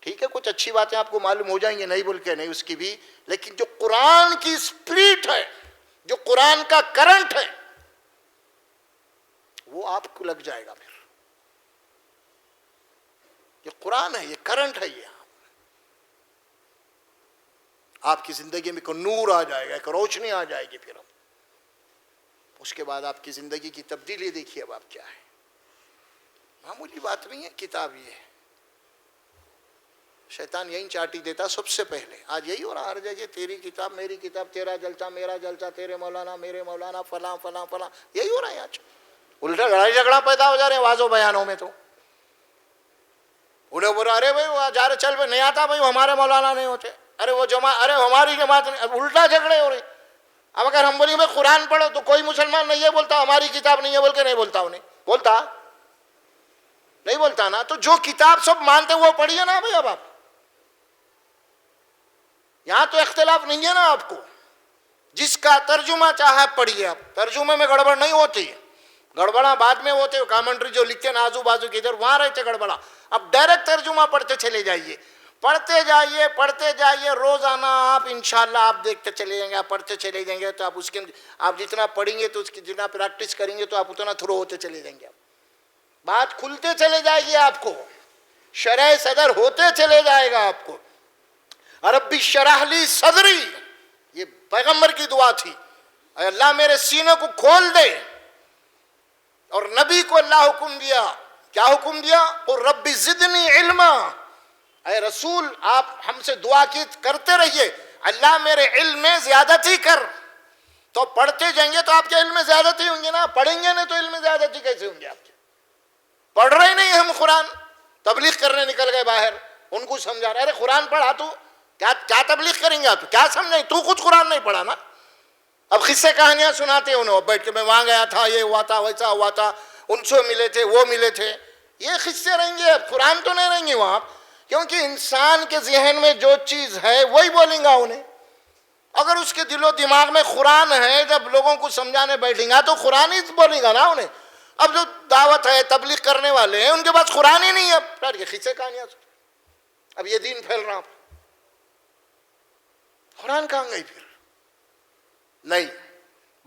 ٹھیک ہے کچھ اچھی باتیں آپ کو معلوم ہو جائیں گے, نہیں بول کے نہیں اس کی بھی, لیکن جو قرآن کی اسپرٹ ہے, جو قرآن کا کرنٹ ہے, وہ آپ کو لگ جائے گا. پھر یہ قرآن ہے, یہ کرنٹ ہے, یہ آپ کی زندگی میں ایک نور آ جائے گا, ایک روشنی آ جائے گی. پھر اس کے بعد آپ کی زندگی کی تبدیلی دیکھیے اب آپ کیا ہے. معمولی بات نہیں ہے کتاب. یہ شیطان یہی چاٹی دیتا سب سے پہلے. آج یہی ہو رہا ہر جگہ, تیری کتاب میری کتاب, تیرا جلسہ میرا جلسہ, تیرے مولانا میرے مولانا, فلاں فلاں فلاں, یہی ہو رہا ہے آج. الٹا لڑائی جھگڑا پیدا ہو جا رہے ہیں واضح بیانوں میں. تو انہیں بولا ارے بھائی وہ جا رہے چل بھائی نہیں آتا بھائی ہمارے مولانا نہیں ہوتے, ارے وہ جماعت, ارے ہماری جماعت نہیں, الٹا جھگڑے ہو رہے. اب اگر ہم بولیں بھائی قرآن پڑھو تو کوئی مسلمان نہیں ہے بولتا ہماری کتاب نہیں ہے بول کے نہیں بولتا, انہیں بولتا نہیں بولتا نا. تو جو کتاب سب مانتے وہ پڑھیے نا بھائی. اب آپ یہاں تو اختلاف نہیں ہے نا آپ کو, جس کا ترجمہ چاہے پڑھیے. آپ ترجمے میں گڑبڑ نہیں ہوتی, گڑبڑا بعد میں ہوتے, کامنٹری جو لکھتے ہیں آزو بازو کی ادھر وہاں رہتے گڑبڑا. اب ڈائریکٹ ترجمہ پڑھتے چلے جائیے, پڑھتے جائیے پڑھتے جائیے, روزانہ آپ انشاءاللہ آپ دیکھتے چلے جائیں گے, آپ پڑھتے چلے جائیں گے. تو آپ اس کے آپ جتنا پڑھیں گے تو اس کی جتنا پریکٹس کریں گے تو آپ اتنا تھرو ہوتے چلے جائیں گے. آپ بات کھلتے چلے جائے گی, آپ کو شرح صدر ہوتے چلے جائے گا. آپ کو ربی شرح لی صدری, یہ پیغمبر کی دعا تھی, اے اللہ میرے سینے کو کھول دے. اور نبی کو اللہ حکم دیا, کیا حکم دیا؟ اور ربی زدنی علما, اے رسول آپ ہم سے دعا کی کرتے رہیے, اللہ میرے علم میں زیادتی کر. تو پڑھتے جائیں گے تو آپ کے علم میں زیادتی ہوں گے نا, پڑھیں گے نہیں تو علم میں زیادتی کیسے ہوں گے آپ کے؟ پڑھ رہے نہیں ہم قرآن, تبلیغ کرنے نکل گئے باہر, ان کو سمجھا رہے, ارے قرآن پڑھا تو کیا تبلیغ کریں گے آپ, کیا سمجھیں, تو خود قرآن نہیں پڑھا نا. اب قصے کہانیاں سناتے ہیں انہوں, بیٹھ کے میں وہاں گیا تھا, یہ ہوا تھا ویسا ہوا تھا, ان سے ملے تھے وہ ملے تھے, یہ قصے رہیں گے, قرآن تو نہیں رہیں گے وہاں. کیونکہ انسان کے ذہن میں جو چیز ہے وہی بولیں گا انہیں. اگر اس کے دل و دماغ میں قرآن ہے, جب لوگوں کو سمجھانے بیٹھیں گا تو قرآن ہی بولیں گا نا انہیں. اب جو دعوت ہے تبلیغ کرنے والے ہیں ان کے پاس قرآن ہی نہیں ہے, اب یہ قصے کہانیاں, اب یہ دین پھیل رہا, قرآن کہاں گئی پھر؟ نہیں,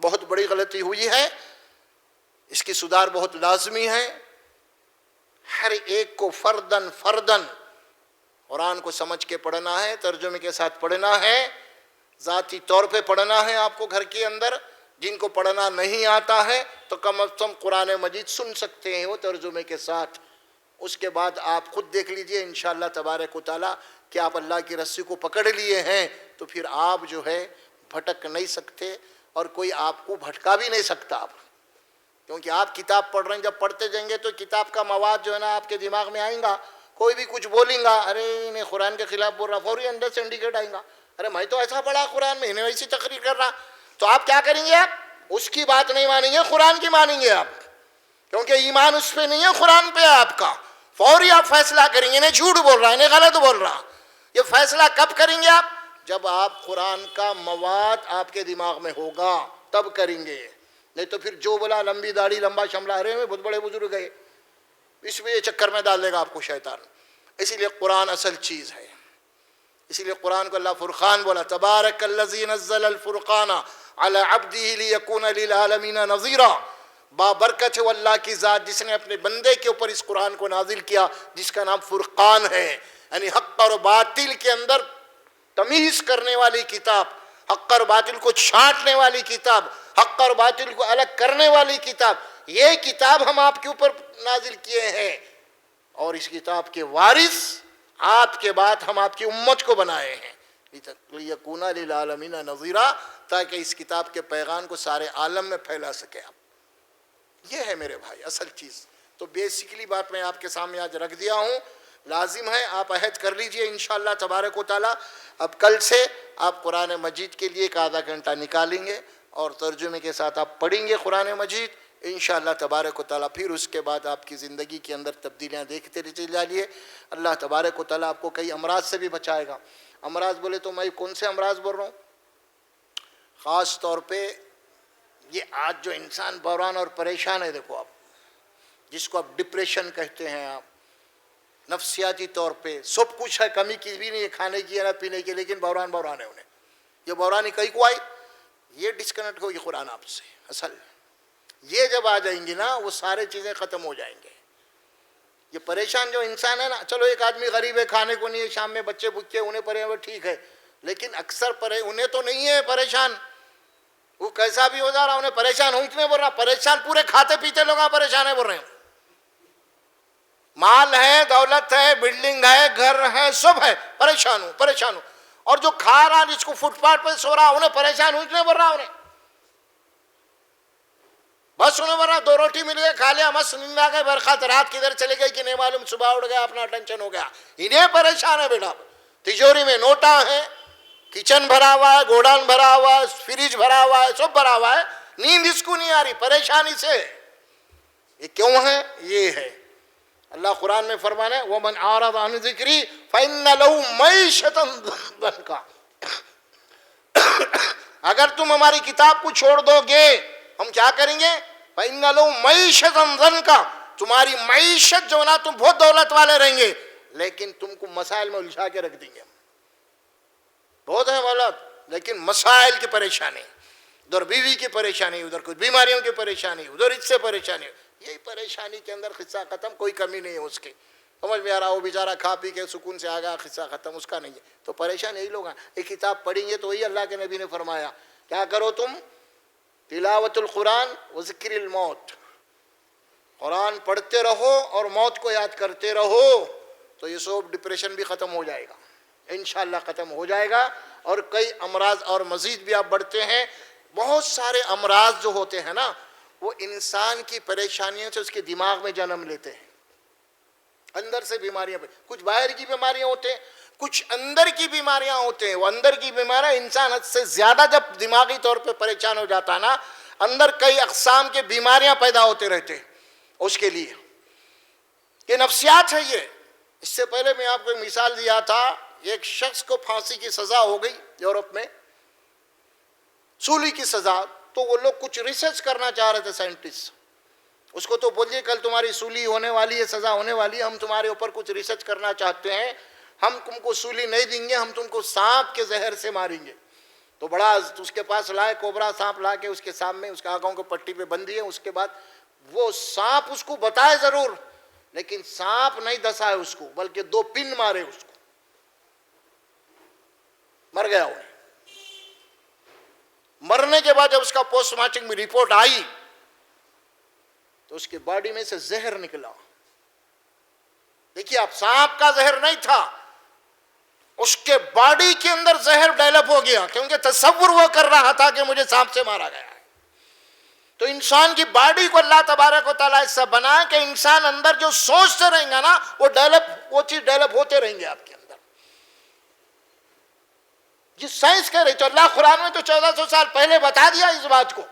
بہت بڑی غلطی ہوئی ہے, اس کی سدھار بہت لازمی ہے. ہر ایک کو فردن فردن قرآن کو سمجھ کے پڑھنا ہے, ترجمے کے ساتھ پڑھنا ہے, ذاتی طور پہ پڑھنا ہے. آپ کو گھر کے اندر جن کو پڑھنا نہیں آتا ہے تو کم از کم قرآن مجید سن سکتے ہیں وہ ترجمے کے ساتھ. اس کے بعد آپ خود دیکھ لیجئے انشاءاللہ تبارک و تعالیٰ کہ آپ اللہ کی رسی کو پکڑ لیے ہیں تو پھر آپ جو ہے بھٹک نہیں سکتے, اور کوئی آپ کو بھٹکا بھی نہیں سکتا. آپ کیونکہ آپ کتاب پڑھ رہے ہیں, جب پڑھتے جائیں گے تو کتاب کا مواد جو ہے نا آپ کے دماغ میں آئیں گا. کوئی بھی کچھ بولیں گا, ارے انہیں قرآن کے خلاف بول رہا, فوری اندر سے انڈیکیٹ آئیں گا, ارے میں تو ایسا پڑھا قرآن میں, انہیں ویسی تقریر کر رہا. تو آپ کیا کریں گے؟ آپ اس کی بات نہیں مانیں گے, قرآن کی مانیں گے آپ, کیونکہ ایمان اس پہ نہیں ہے, قرآن پہ ہے آپ کا. فوری آپ فیصلہ کریں گے, انہیں جھوٹ بول رہا, انہیں غلط بول رہا. یہ فیصلہ کب کریں گے آپ؟ جب آپ قرآن کا مواد آپ کے دماغ میں ہوگا تب کریں گے. نہیں تو پھر جو بولا لمبی داڑھی لمبا شملہ, ارے میں بہت بڑے بزرگ گئے, اس میں یہ چکر میں ڈال دے گا آپ کو شیطان. اسی لیے قرآن اصل چیز ہے. اسی لیے قرآن کو اللہ فرقان بولا, تبارک الذی نزل الفرقان علی عبدہ لیکون للعالمین نذیرا. بابرکت ہے وہ اللہ کی ذات جس نے اپنے بندے کے اوپر اس قرآن کو نازل کیا, جس کا نام فرقان ہے, یعنی حق اور باطل کے اندر تمیز کرنے والی کتاب, حق اور باطل کو چھانٹنے والی کتاب, حق اور باطل کو الگ کرنے والی کتاب. یہ کتاب ہم آپ کے اوپر نازل کیے ہیں, اور اس کتاب کے وارث آپ کے بعد ہم آپ کی امت کو بنائے ہیں, لیکون للعالمین نذیرا, تاکہ اس کتاب کے پیغام کو سارے عالم میں پھیلا سکے آپ. یہ ہے میرے بھائی اصل چیز. تو بیسیکلی بات میں آپ کے سامنے آج رکھ دیا ہوں. لازم ہے آپ عہد کر لیجئے انشاءاللہ تبارک و تعالی. اب کل سے آپ قرآن مجید کے لیے ایک آدھا گھنٹہ نکالیں گے اور ترجمے کے ساتھ آپ پڑھیں گے قرآن مجید انشاءاللہ تبارک و تعالیٰ. پھر اس کے بعد آپ کی زندگی کے اندر تبدیلیاں دیکھتے چلے جائیے. اللہ تبارک و تعالیٰ آپ کو کئی امراض سے بھی بچائے گا. امراض بولے تو میں کون سے امراض بول رہا ہوں؟ خاص طور پہ یہ آج جو انسان بحران اور پریشان ہے، دیکھو آپ جس کو آپ ڈپریشن کہتے ہیں، آپ نفسیاتی طور پہ سب کچھ ہے، کمی کی بھی نہیں ہے، کھانے کی ہے نہ پینے کی، لیکن بحران ہے انہیں. یہ بحرانی کئی کو آئی، یہ ڈسکنیکٹ ہوگی قرآن آپ سے. اصل یہ جب آ جائیں گی نا وہ سارے چیزیں ختم ہو جائیں گے. یہ پریشان جو انسان ہے نا، چلو ایک آدمی غریب ہے، کھانے کو نہیں ہے، شام میں بچے بھوکے انہیں پڑے ہوئے ٹھیک ہے، لیکن اکثر انہیں تو نہیں ہے پریشان. وہ کیسا بھی ہو جا رہا انہیں پریشان ہوں اتنے بول رہا، پریشان پورے کھاتے پیتے لوگ پریشان ہے بول رہے ہیں. مال ہے، دولت ہے، بلڈنگ ہے، گھر ہے، سب ہے، پریشان ہوں. اور جو کھا رہا جس کو فٹ پاتھ پہ سو رہا انہیں پریشان ہوں اتنے بول رہا انہیں. بس انہیں بول رہا 2 روٹی مل گئے کھا لیا، مست نیند آ گئے، برخات رات کدھر چلے گئی کہ نہیں معلوم، صبح اٹھ گیا اپنا ٹینشن ہو گیا. انہیں پریشان ہے بیٹا. تجوری میں نوٹا ہے، کچن بھرا ہوا ہے، گوڈان بھرا ہوا ہے، فریج بھرا ہوا ہے، سب بھرا ہوا ہے، نیند اس کو نہیں آ رہی پریشانی سے. یہ کیوں ہے؟ یہ ہے اللہ قرآن میں فرمانا ہے وَمَنْ أَعْرَضَ عَنْ ذِكْرِي فَإِنَّ لَهُ مَعِيشَةً ضَنْكًا. اگر تم ہماری کتاب کو چھوڑ دو گے ہم کیا کریں گے؟ فَإِنَّ لَهُ مَعِيشَةً ضَنْكًا. تمہاری معیشت جو نا تم بہت دولت والے رہیں گے لیکن تم کو مسائل میں الجھا کے رکھ دیں گے. بہت ہے دولت لیکن مسائل کی پریشانی، ادھر بیوی کی پریشانی، ادھر کچھ بیماریوں کی پریشانی، ادھر اس سے پریشانی. یہی پریشانی کے اندر قصہ ختم، کوئی کمی نہیں ہے اس کی. سمجھ میں آ رہا، وہ بیچارہ کھا پی کے سکون سے آ گیا، قصہ ختم، اس کا نہیں ہے. تو پریشان یہی لوگ ہیں. ایک کتاب پڑھیں گے تو وہی اللہ کے نبی نے فرمایا کیا کرو تم؟ تلاوت القرآن و ذکر الموت. قرآن پڑھتے رہو اور موت کو یاد کرتے رہو تو یہ سب ڈپریشن بھی ختم ہو جائے گا انشاءاللہ، ختم ہو جائے گا. اور کئی امراض اور مزید بھی آپ بڑھتے ہیں. بہت سارے امراض جو ہوتے ہیں نا وہ انسان کی پریشانیوں سے اس کے دماغ میں جنم لیتے ہیں. اندر سے بیماریاں، کچھ باہر کی بیماریاں ہوتے ہیں، کچھ اندر کی بیماریاں ہوتے ہیں. وہ اندر کی بیماریاں انسان حد سے زیادہ جب دماغی طور پہ پریشان ہو جاتا ہے نا، اندر کئی اقسام کے بیماریاں پیدا ہوتے رہتے ہیں. اس کے لیے یہ نفسیات ہے. یہ اس سے پہلے میں آپ کو ایک مثال دیا تھا، ایک شخص کو پھانسی کی سزا ہو گئی یورپ میں، سولی کی سزا. تو وہ لوگ کچھ ریسرچ کرنا چاہ رہے تھے سائنٹسٹ. اس کو تو بولیے کل تمہاری سولی ہونے والی ہے، سزا ہونے والی ہے، ہم تمہارے اوپر کچھ ریسرچ کرنا چاہتے ہیں، ہم تم کو سولی نہیں دیں گے، ہم تم کو سانپ کے زہر سے ماریں گے. تو بڑا اس کے پاس لائے کوبرا سانپ لا کے اس کے سامنے اس کے آنکھوں کو پٹی پہ بند دیے. اس کے بعد وہ سانپ اس کو بتائے ضرور لیکن سانپ نہیں دسائے اس کو، بلکہ 2 پن مارے اس کو، مر گیا. وہ مرنے کے بعد جب اس کا پوسٹ مارٹم میں رپورٹ آئی تو اس کی باڈی میں سے زہر نکلا. دیکھیے آپ، سانپ کا زہر نہیں تھا، اس کے باڈی کے اندر زہر ڈیولپ ہو گیا کیونکہ تصور وہ کر رہا تھا کہ مجھے سانپ سے مارا گیا ہے. تو انسان کی باڈی کو اللہ تبارک و تعالیٰ ایسا بنا کہ انسان اندر جو سوچتے رہیں گا نا وہ چیز ڈیولپ ہوتے رہیں گے آپ کے اندر. جس سائنس کہہ رہی تو اللہ قرآن میں تو 1400 سال پہلے بتا دیا اس بات کو.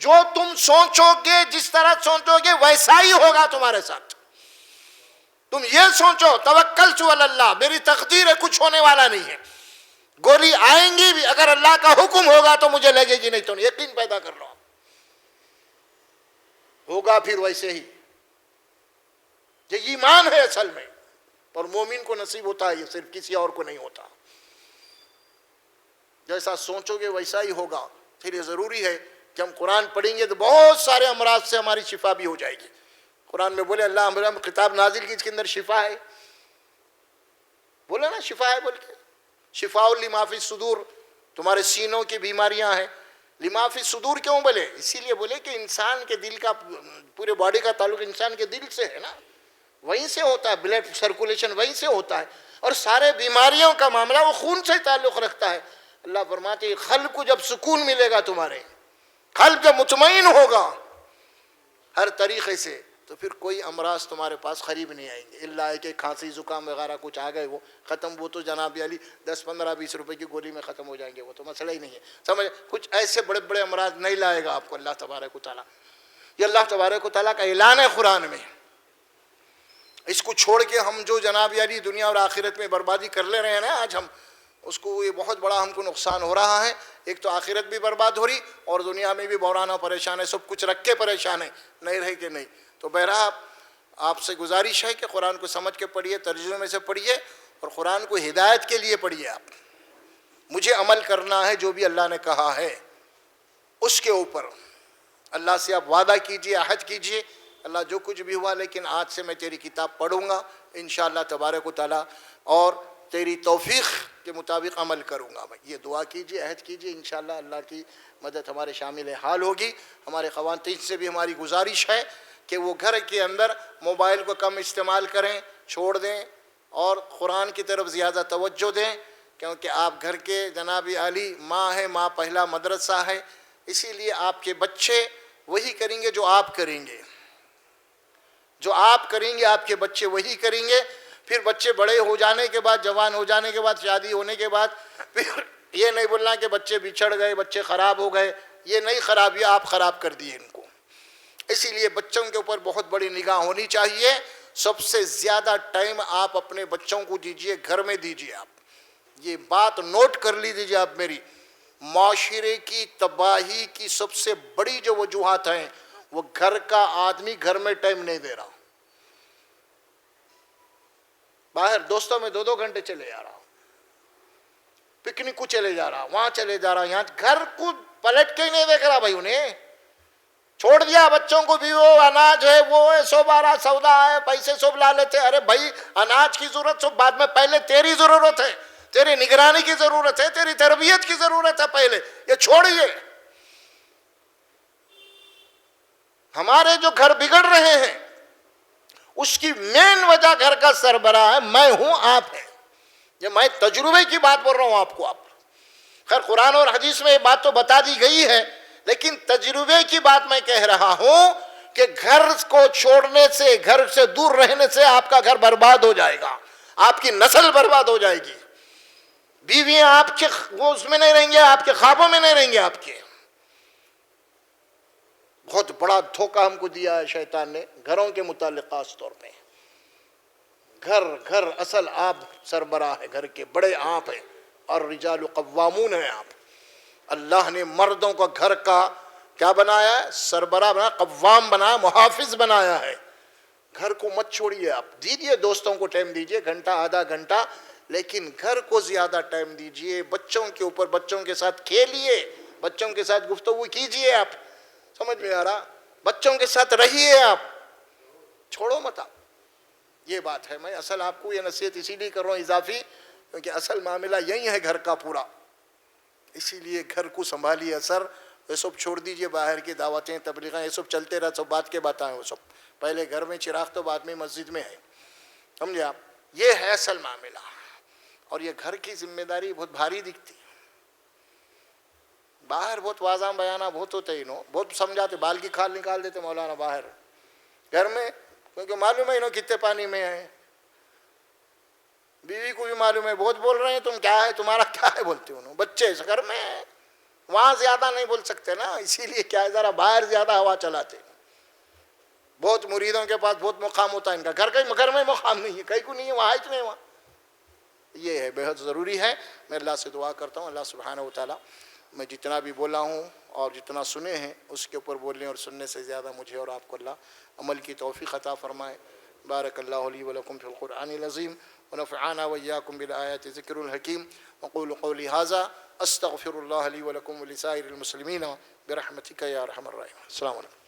جو تم سوچو گے، جس طرح سوچو گے ویسا ہی ہوگا تمہارے ساتھ. تم یہ سوچو توکلت علی اللہ، میری تقدیر ہے، کچھ ہونے والا نہیں ہے. گولی آئیں گی بھی، اگر اللہ کا حکم ہوگا تو مجھے لگے گی، نہیں تو یقین پیدا کر لو ہوگا پھر ویسے ہی. یہ ایمان ہے اصل میں، اور مومن کو نصیب ہوتا ہے، یہ صرف کسی اور کو نہیں ہوتا. جیسا سوچو گے ویسا ہی ہوگا. پھر یہ ضروری ہے کہ ہم قرآن پڑھیں گے تو بہت سارے امراض سے ہماری شفا بھی ہو جائے گی. قرآن میں بولے اللہ ہمارا کتاب نازل کی، اس کے اندر شفا ہے. بولے نا شفا ہے بول کے، شفاء لما فی الصدور، تمہارے سینوں کی بیماریاں ہیں. لما فی الصدور کیوں بولے؟ اسی لیے بولے کہ انسان کے دل کا، پورے باڈی کا تعلق انسان کے دل سے ہے نا، وہیں سے ہوتا ہے، بلڈ سرکولیشن وہیں سے ہوتا ہے. اور سارے بیماریوں کا معاملہ وہ خون سے تعلق رکھتا ہے. اللہ فرماتے ہیں قلب کو جب سکون ملے گا، تمہارے قلب جب مطمئن ہوگا، ہر طریقے سے، تو پھر کوئی امراض تمہارے پاس قریب نہیں آئیں گے، اللہ ہے کہ کھانسی زکام وغیرہ کچھ آ گئے وہ ختم، وہ تو جناب علی 10 15 20 روپے کی گولی میں ختم ہو جائیں گے، وہ تو مسئلہ ہی نہیں ہے، سمجھ؟ کچھ ایسے بڑے بڑے امراض نہیں لائے گا آپ کو اللہ تبارک و تعالیٰ۔ یہ اللہ تبارک و تعالیٰ کا اعلان ہے قرآن میں۔ اس کو چھوڑ کے ہم جو جناب علی دنیا اور آخرت میں بربادی کر لے رہے ہیں نا آج ہم، اس کو یہ بہت بڑا ہم کو نقصان ہو رہا ہے۔ ایک تو آخرت بھی برباد ہو رہی اور دنیا میں بھی بحران و پریشان ہے، سب کچھ رکھ کے پریشان ہے، نہیں رہے کہ نہیں۔ تو بہرحال آپ سے گزارش ہے کہ قرآن کو سمجھ کے پڑھیے، ترجمے سے پڑھیے، اور قرآن کو ہدایت کے لیے پڑھیے۔ آپ مجھے عمل کرنا ہے جو بھی اللہ نے کہا ہے اس کے اوپر، اللہ سے آپ وعدہ کیجئے، عہد کیجئے، اللہ جو کچھ بھی ہوا لیکن آج سے میں تیری کتاب پڑھوں گا انشاءاللہ تبارک و تعالیٰ، اور تیری توفیق کے مطابق عمل کروں گا۔ یہ دعا کیجئے، عہد کیجئے، انشاءاللہ اللہ کی مدد ہمارے شامل حال ہوگی۔ ہمارے خواتین سے بھی ہماری گزارش ہے کہ وہ گھر کے اندر موبائل کو کم استعمال کریں، چھوڑ دیں، اور قرآن کی طرف زیادہ توجہ دیں، کیونکہ آپ گھر کے جناب عالی ماں ہے، ماں پہلا مدرسہ ہے، اسی لیے آپ کے بچے وہی کریں گے جو آپ کریں گے، جو آپ کریں گے آپ کے بچے وہی کریں گے۔ پھر بچے بڑے ہو جانے کے بعد، جوان ہو جانے کے بعد، شادی ہونے کے بعد، پھر یہ نہیں بولنا کہ بچے بچھڑ گئے، بچے خراب ہو گئے، یہ نہیں خراب، یہ آپ خراب کر دیے ان کو۔ اسی لیے بچوں کے اوپر بہت بڑی نگاہ ہونی چاہیے۔ سب سے زیادہ ٹائم آپ اپنے بچوں کو دیجئے، گھر میں دیجئے۔ آپ یہ بات نوٹ کر لیجئے آپ میری، معاشرے کی تباہی کی سب سے بڑی جو وجوہات ہیں وہ گھر کا آدمی گھر میں ٹائم نہیں دے رہا، باہر دوستوں میں 2 گھنٹے چلے جا رہا، پکنک کو چلے جا رہا، وہاں چلے جا رہا، یہاں گھر کو پلٹ کے ہی نہیں دیکھ رہا بھائی، انہیں چھوڑ دیا بچوں کو بھی، وہ اناج ہے، وہ ہے، سب آ رہا، سودا ہے، پیسے سب لا لیتے۔ ارے بھائی اناج کی ضرورت سب بعد میں، پہلے تیری ضرورت ہے، تیری نگرانی کی ضرورت ہے، تیری تربیت کی ضرورت ہے پہلے، یہ چھوڑیے۔ ہمارے جو گھر بگڑ رہے ہیں اس کی مین وجہ گھر کا سربراہ ہے، میں ہوں، آپ ہیں۔ یہ میں تجربے کی بات بول رہا ہوں آپ کو۔ آپ خیر قرآن اور حدیث میں یہ بات تو بتا دی گئی ہے، لیکن تجربے کی بات میں کہہ رہا ہوں کہ گھر کو چھوڑنے سے، گھر سے دور رہنے سے آپ کا گھر برباد ہو جائے گا، آپ کی نسل برباد ہو جائے گی، بیویاں آپ کے وہ اس میں نہیں رہیں گے، آپ کے خوابوں میں نہیں رہیں گے آپ کے۔ بہت بڑا دھوکہ ہم کو دیا ہے شیطان نے گھروں کے متعلق، خاص طور پہ گھر اصل آپ سربراہ ہے، گھر کے بڑے آپ ہیں، اور رجال قوامون ہیں آپ۔ اللہ نے مردوں کو گھر کا کیا بنایا ہے؟ سربراہ بنایا، قوام بنایا، محافظ بنایا ہے۔ گھر کو مت چھوڑیے، آپ دیجئے، دوستوں کو ٹائم دیجئے، گھنٹہ آدھا گھنٹہ، لیکن گھر کو زیادہ ٹائم دیجئے۔ بچوں کے اوپر، بچوں کے ساتھ کھیلیے، بچوں کے ساتھ گفتگو کیجئے۔ آپ سمجھ میں آ رہا؟ بچوں کے ساتھ رہیے، آپ چھوڑو مت۔ آپ یہ بات ہے، میں اصل آپ کو یہ نصیحت اسی لیے کر رہا ہوں اضافی، کیونکہ اصل معاملہ یہی ہے گھر کا پورا۔ اسی لیے گھر کو سنبھالیے، اثر یہ سب چھوڑ دیجئے، باہر کی دعوتیں، تبلیغیں، یہ سب چلتے رہا، سب بات کے باتیں ہیں، وہ سب پہلے گھر میں چراغ تو بعد میں مسجد میں ہے، سمجھے آپ؟ یہ ہے اصل معاملہ، اور یہ گھر کی ذمہ داری بہت بھاری دکھتی ہے۔ باہر بہت واضح بیانہ بہت ہوتے ہیں، بہت سمجھاتے، بال کی کھال نکال دیتے مولانا باہر، گھر میں کیونکہ معلوم ہے انہوں کتنے پانی میں ہیں، بیوی کو بھی معلوم ہے، بہت بول رہے ہیں، تم کیا ہے، تمہارا کیا ہے بولتے انہوں، بچے اس گھر میں ہیں، وہاں زیادہ نہیں بول سکتے نا، اسی لیے کیا ہے ذرا باہر زیادہ ہوا چلاتے۔ بہت مریدوں کے پاس بہت مقام ہوتا ہے ان کا، گھر میں مقام نہیں ہے، کہیں کو نہیں ہے، وہاں ہی نہیں، وہاں یہ ہے، بہت ضروری ہے۔ میں اللہ سے دعا کرتا ہوں، اللہ سبحانہ و تعالیٰ میں جتنا بھی بولا ہوں اور جتنا سنے ہیں اس کے اوپر بولنے اور سننے سے زیادہ مجھے اور آپ کو اللہ عمل کی توفیق عطا فرمائے۔ بارک اللہ لی ولکم فی القرآن العظیم، ونفعنا وإياكم بالآيات ذکر الحکیم، وقول قولی ھذا استغفر اللہ لی ولکم ولسائر المسلمین برحمتک یا ارحم الراحمین۔ السلام علیکم۔